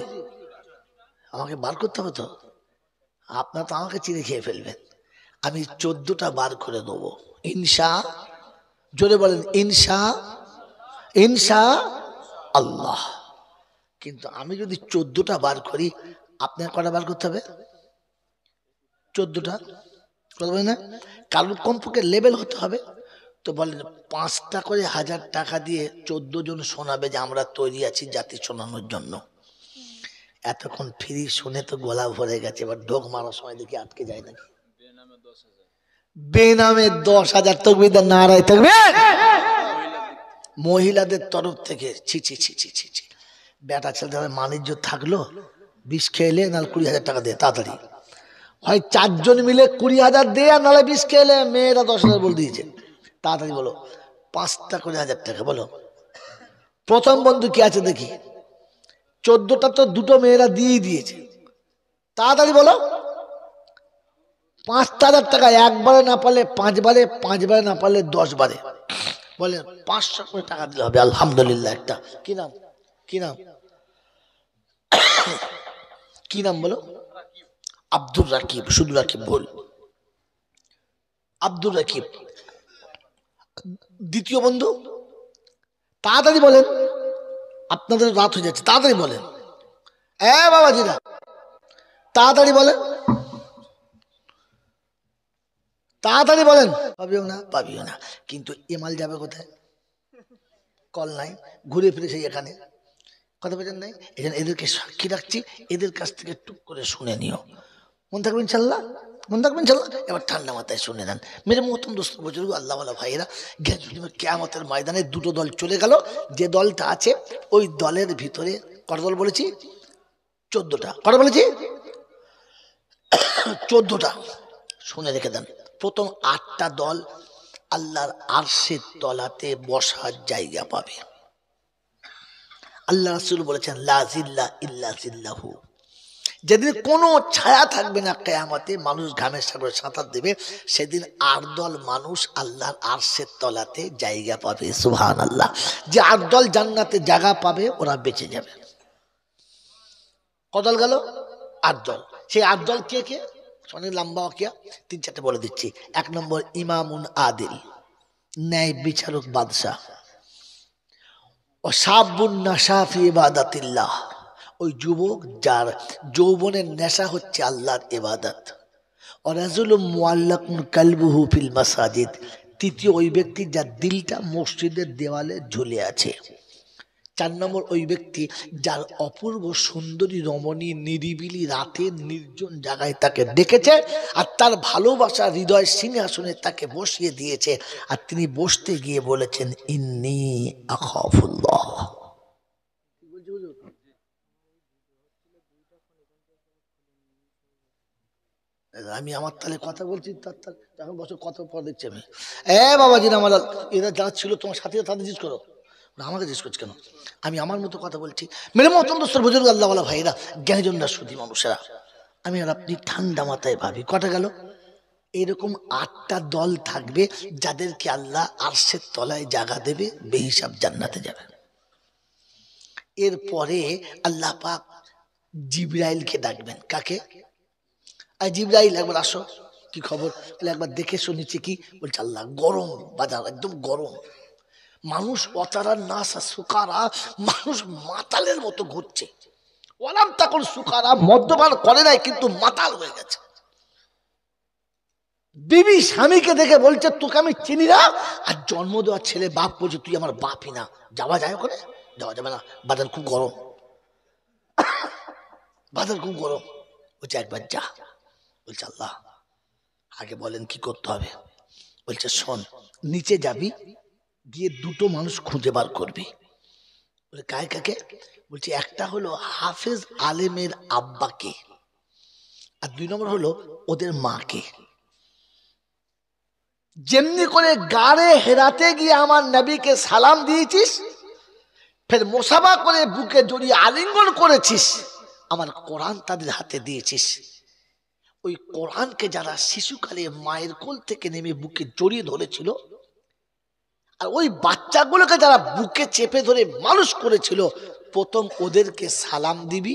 আমাকে বার করতে হবে তো। আপনার তো আমাকে চিড়ে খেয়ে ফেলবেন, আমি 14টা বার করে দেবো ইনশা। জোরে বলেন ইনশা, ইনশা আল্লাহ। কিন্তু আমি যদি 14টা বার করি, আপনার কটা বার করতে হবে? 14টা কথা বলেন না, কারণ কমপক্ষে লেভেল হতে হবে। তো বলেন 5টা করে 1000 টাকা দিয়ে 14 জন শোনাবে যে আমরা তৈরি আছি জাতি শোনানোর জন্য। এতক্ষণ ফ্রি শুনে তো গলা ভরে গেছে, এবার ঢোক মারার সময় দেখি আটকে যায় নাকি। বেনামে 10,000 তাকবীর নারায়ে তাকবীর, মহিলাদের তরফ থেকে। ছি ছি ছি ছি ছি ছি, বেটা ছেলেদের মানিজ্য থাকলো, বিষ খেলে নাহলে 20,000 টাকা দিয়ে তাড়াতাড়ি, হয় 4 জন মিলে 20,000 দিয়ে, নাহলে বিষ খেলে মেয়েরা 10,000 বলে দিয়েছে, তাড়াতাড়ি বলো। 5টা করে 1000 টাকা বলো। প্রথম বন্ধু কি আছে দেখি, 14টা তো দুটো মেয়েরা দিয়েই দিয়েছে, তাড়াতাড়ি বলো। 5,000 টাকা, একবারে না পারলে 5 বারে, 5 বারে না পারলে 10 বারে, বলেন 500 করে টাকা দিলে হবে। আলহামদুলিল্লাহ। একটা কি নাম, কি নাম, কি নাম বলো? আব্দুর রাকিব, শুধু রাকিব বল, আব্দুর রাকিব। দ্বিতীয় বন্ধু, তাড়াতাড়ি বলেন, আপনাদের রাত হয়ে যাচ্ছে, তাড়াতাড়ি বলেন। বাবাজিরা তাড়াতাড়ি বলেন, তাড়াতাড়ি বলেন। পাবিও না, পাবিও না, কিন্তু এমাল যাবে কোথায়? কল নাই, ঘুরে ফিরে সেই এখানে, কথা বলছেন নাই। এদেরকে সাক্ষী রাখছি, এদের কাছ থেকে টুক করে শুনে নিও, মন থাকবে ইনশাল্লাহ, মন থাকবে ইনশাল্লাহ। এবার ঠান্ডা মাথায় শুনে নেন মেরে মহতম দোস্ত বুজুর্গ, আল্লাহওয়ালা ভাইয়েরা। কিয়ামতের ময়দানে দুটো দল চলে গেল, যে দলটা আছে ওই দলের ভিতরে কত দল বলেছি? 14টা। কটা বলেছি? 14টা। শুনে রেখে দেন। প্রথম 8টা দল আল্লাহর আরশের তলাতে বসার জায়গা পাবে। আল্লাহ রাসূল বলেছেন লা জিল্লা ইল্লা জিল্লাহু, যেদিন কোনো ছায়া থাকবে না কিয়ামতে, মানুষ ঘামের সাগরে সাঁতার দেবে, সেদিন 8 দল মানুষ আল্লাহর আরশের তলাতে জায়গা পাবে। সুবহানাল্লাহ। যে 8 দল জান্নাতে জায়গা পাবে ওরা বেঁচে যাবে। কত দল গেল? 8 দল। সেই 8 দল কে কে? অনেক লম্বা ওকিয়া, 3-4টে বলে দিচ্ছি। 1 নম্বর ইমামুন আদিল, ন্যায় বিচারক বাদশাহ। ও শাবুন নাশা ফি ইবাদাতিল্লাহ, ওই যুবক যার যৌবনের নেশা হচ্ছে আল্লাহর ইবাদত। ও রাজুলুম মুআল্লাকুন কালবুহু ফিল মাসাজিদ, তৃতীয় ওই ব্যক্তি যার দিলটা মসজিদের দেওয়ালে ঝুলে আছে। 4 নম্বর ওই ব্যক্তি যার অপূর্ব সুন্দরী রমণী নিরিবিলি রাতে নির্জন জায়গায় তাকে ডেকেছে, আর তার ভালোবাসা হৃদয় সিংহাসনে তাকে বসিয়ে দিয়েছে, আর তিনি বসতে গিয়ে বলেছেন ইন্নী আখাফুল্লাহ। আমি আমার তালে কথা বলছি, তার বছর কত পর দেখছি আমি। বাবাজি আমার এরা যারা ছিল তোমার সাথে, তাদের জিজ্ঞেস করো, আমাকে জিজ্ঞেস করছি কেন? আমি আমার মতো কথা বলছি। মেরে মতন দোস্তর বুজুর্গ আল্লাহওয়ালা ভাইরা, জ্ঞানীজন সুধী মানুষেরা, আমি আর আপনি ঠান্ডা মাথায় ভাবি কটা গেল? এরকম 8টা দল থাকবে যাদেরকে আল্লাহ আরশের তলায় জায়গা দেবে, বেহিসাব জান্নাতে যাবে। এরপরে আল্লাহ পাক জিবরাইলকে ডাকবেন। কাকে? জিবরাইল একবার আসো। কি খবর? বলে একবার দেখে শুনেছি। কি? বলছে আল্লাহ, গরম বাজার, একদম গরম, মানুষ অচারা নাসা সুকারা, মানুষ মাতালের মতো ঘুরছে। ওলাম তখন সুকারা, মদ্যপান করে নাই কিন্তু মাতাল হয়ে গেছে। বিবি স্বামীকে দেখে বলছে তোকে আমি চিনি না, আর জন্ম দেওয়ার ছেলে বাপ বলছে তুই আমার বাপই না, যাওয়া যায় ওখানে? যাওয়া যাবে না, বাজার খুব গরম, বাজার খুব গরম। বলছে একবার যা। বলছে আল্লাহ আগে বলেন কি করতে হবে? বলছে শোন, নিচে যাবি, গিয়ে দুটো মানুষ খুঁজে বার করবি। বলে কাকে কাকে? বলছে একটা হলো হাফেজ আলেমের আব্বাকে, আর 2 নম্বর হলো ওদের মাকে। যেমনি করে গাড়ে হেরাতে গিয়ে আমার নবীকে সালাম দিয়েছিস, ফের মোসাফা করে বুকে জড়িয়ে আলিঙ্গন করেছিস, আমার কোরআন তাদের হাতে দিয়েছিস। ওই কোরআনকে যারা শিশুকালে মায়ের কোল থেকে নেমে বুকে জড়িয়ে ধরেছিল, আর ওই বাচ্চাগুলোকে যারা বুকে চেপে ধরে মানুষ করেছিল, প্রথম ওদেরকে সালাম দিবি,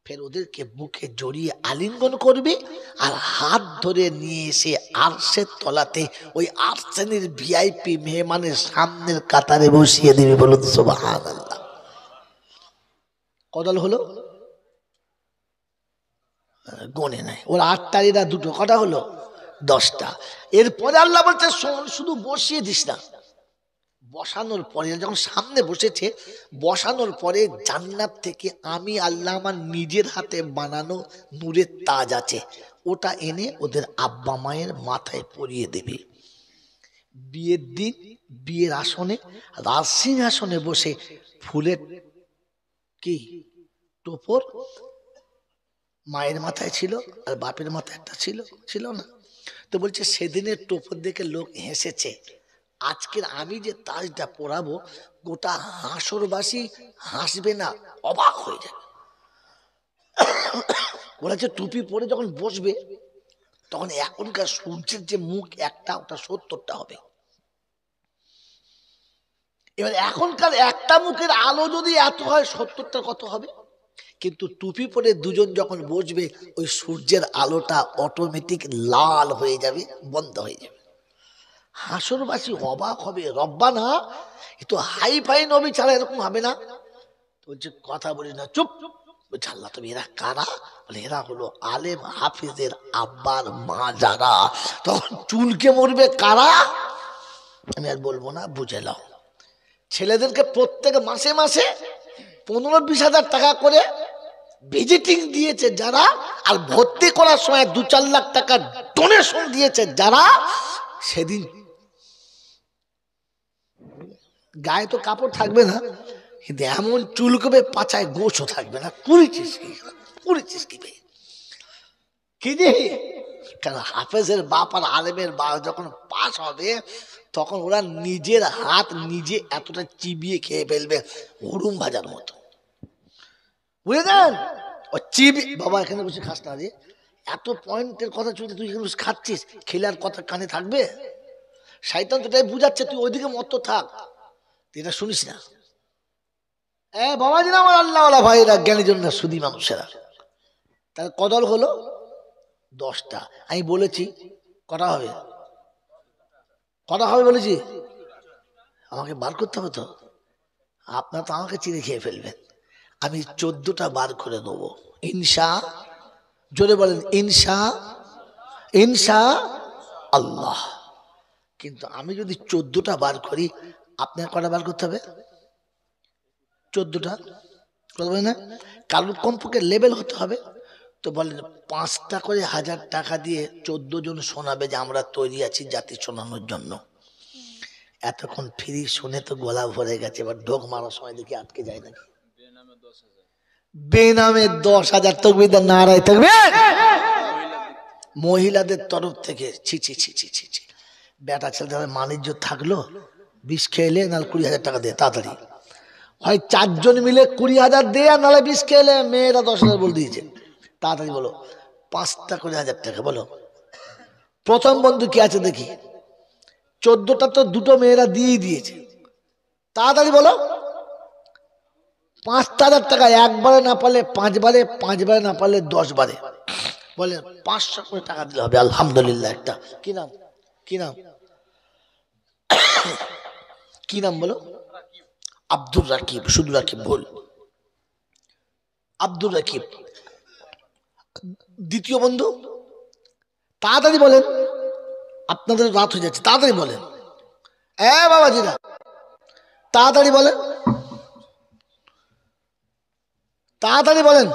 ফের ওদেরকে বুকে জড়িয়ে আলিঙ্গন করবি, আর হাত ধরে নিয়ে এসে আরশের তলাতে ওই 8 শ্রেণীর ভিআইপি মেহমানের সামনের কাতারে বসিয়ে দিবি। বলুন সুবহানাল্লাহ। কদল হলো গনে নাই, ওর 8টারিরা 2টো, কটা হলো? 10টা। এরপরে আল্লাহ বলছে শুধু বসিয়ে দিস না, বসানোর পরে যখন সামনে বসেছে, বসানোর পরে জান্নাত থেকে আমি আল্লাহ আমার নিজের হাতে বানানো নূরের তাজ আছে, ওটা এনে ওদের আব্বা মায়ের মাথায় পরিয়ে দেবে। বিয়ের দিন বিয়ের আসনে, রাজসিংহাসনে বসে ফুলের কি টোপর মায়ের মাথায় ছিল, আর বাপের মাথায় একটা ছিল না? তো বলছে সেদিনের টোপর দেখে লোক হেসেছে, আজকের আমি যে তাজটা পরাবো, গোটা হাসরবাসী হাসবে না, অবাক হয়ে যাবে। ওরা যে টুপি পরে যখন বসবে, তখন এখনকার সূর্যের যে মুখ একটা, ওটা 70টা হবে। এবার এখনকার একটা মুখের আলো যদি এত হয়, 70টার কত হবে? কিন্তু টুপি পরে দুজন যখন বসবে, ওই সূর্যের আলোটা অটোমেটিক লাল হয়ে যাবে, বন্ধ হয়ে যাবে। হাসরবাসী অবাক হবে, রব্বানা এ তো হাই ফাই নবী ছাড়া এরকম হবে না। বলছে কথা বলি না, চুপ। বলছে আল্লাহ তুমি এরা কারা? বলে এরা হলো আলেম হাফিজের আব্বার মা যারা, তখন চুলকে মরবে কারা? আমি আর বলবো না, বুঝে নাও। ছেলেদেরকে প্রত্যেক মাসে মাসে 15-20 হাজার টাকা করে ভিজিটিং দিয়েছে যারা, আর ভর্তি করার সময় 2-4 লাখ টাকা ডোনেশন দিয়েছে যারা, সেদিন গায়ে তো কাপড় থাকবে না, কিন্তু এমন চুলকবে পাছায় গোছও থাকবে না। করেছিস কি কি যে? কারণ হাফেজের বাপ আর আলেমের বাপ যখন পাস হবে, তখন ওরা নিজের হাত নিজে এতটা চিবিয়ে খেয়ে ফেলবে, হুড়ুম ভাজার মতো, বুঝলেন? ও চিবি বাবা এখানে বসে খাস না রে, এত পয়েন্টের কথা চলছে, তুই এখানে বসে খাচ্ছিস, খেলে আর কথা কানে থাকবে? শয়তান তো তাই বুঝাচ্ছে, তুই ওইদিকে মত থাক, তুই এটা শুনিস না। বাবাজি আমার আল্লাহওয়ালা ভাইরা, জ্ঞানী জন্য সুদী মানুষেরা, তার কদল হলো 10টা। আমি বলেছি কটা হবে? কটা হবে বলেছি? আমাকে বার করতে হবে তো, আপনার তো আমাকে চিনে খেয়ে ফেলবেন। আমি 14টা বার করে দেবো ইনশা, জোরে বলেন ইনশা আল্লাহ। কিন্তু আমি যদি 14টা বার করি, আপনার কটা বার করতে হবে? 14টা কথা বলেন না? কারণ কমপক্ষে লেভেল হতে হবে। তো বলেন 5টা করে 1000 টাকা দিয়ে 14 জন শোনাবে যে আমরা তৈরি আছি জাতি শোনানোর জন্য। এতক্ষণ ফ্রি শুনে তো গলা ভরে গেছে, এবার ঢোক মারার সময় দেখি আটকে যায় নাকি। বেনামে 10,000 তাকবীর নারায়ে তাকবীর, মহিলাদের তরফ থেকে। ছি ছি ছি ছি ছি, বেটা ছেলেদের মানিজ্য থাকলো, বিষ খেলে নাহলে 20,000 টাকা দে তাড়াতাড়ি, হয় 4 জন মিলে 20,000 দে, আর নাহলে বিষ খেলে মেয়েরা 10,000 বলে দিয়েছে, তাড়াতাড়ি বলো। 5টা করে 1000 টাকা বলো। প্রথম বন্ধু কি আছে দেখি? 14টা তো 2টো মেয়েরা দিয়েই দিয়েছে, তাড়াতাড়ি বলো। 5,000 টাকা, একবারে না পারলে 5 বারে, 5 বারে না পারলে 10 বারে, বলেন 500 করে টাকা দিলে হবে আলহামদুলিল্লাহ। একটা কি নাম, কি নাম, কি নাম বলো? আব্দুর রাকিব, শুধু রাকিব ভুল, আব্দুর রাকিব। দ্বিতীয় বন্ধু তাড়াতাড়ি বলেন, আপনাদের রাত হয়ে যাচ্ছে, তাড়াতাড়ি বলেন। বাবাজিরা তাড়াতাড়ি বলেন, তাড়াতাড়ি বলেন।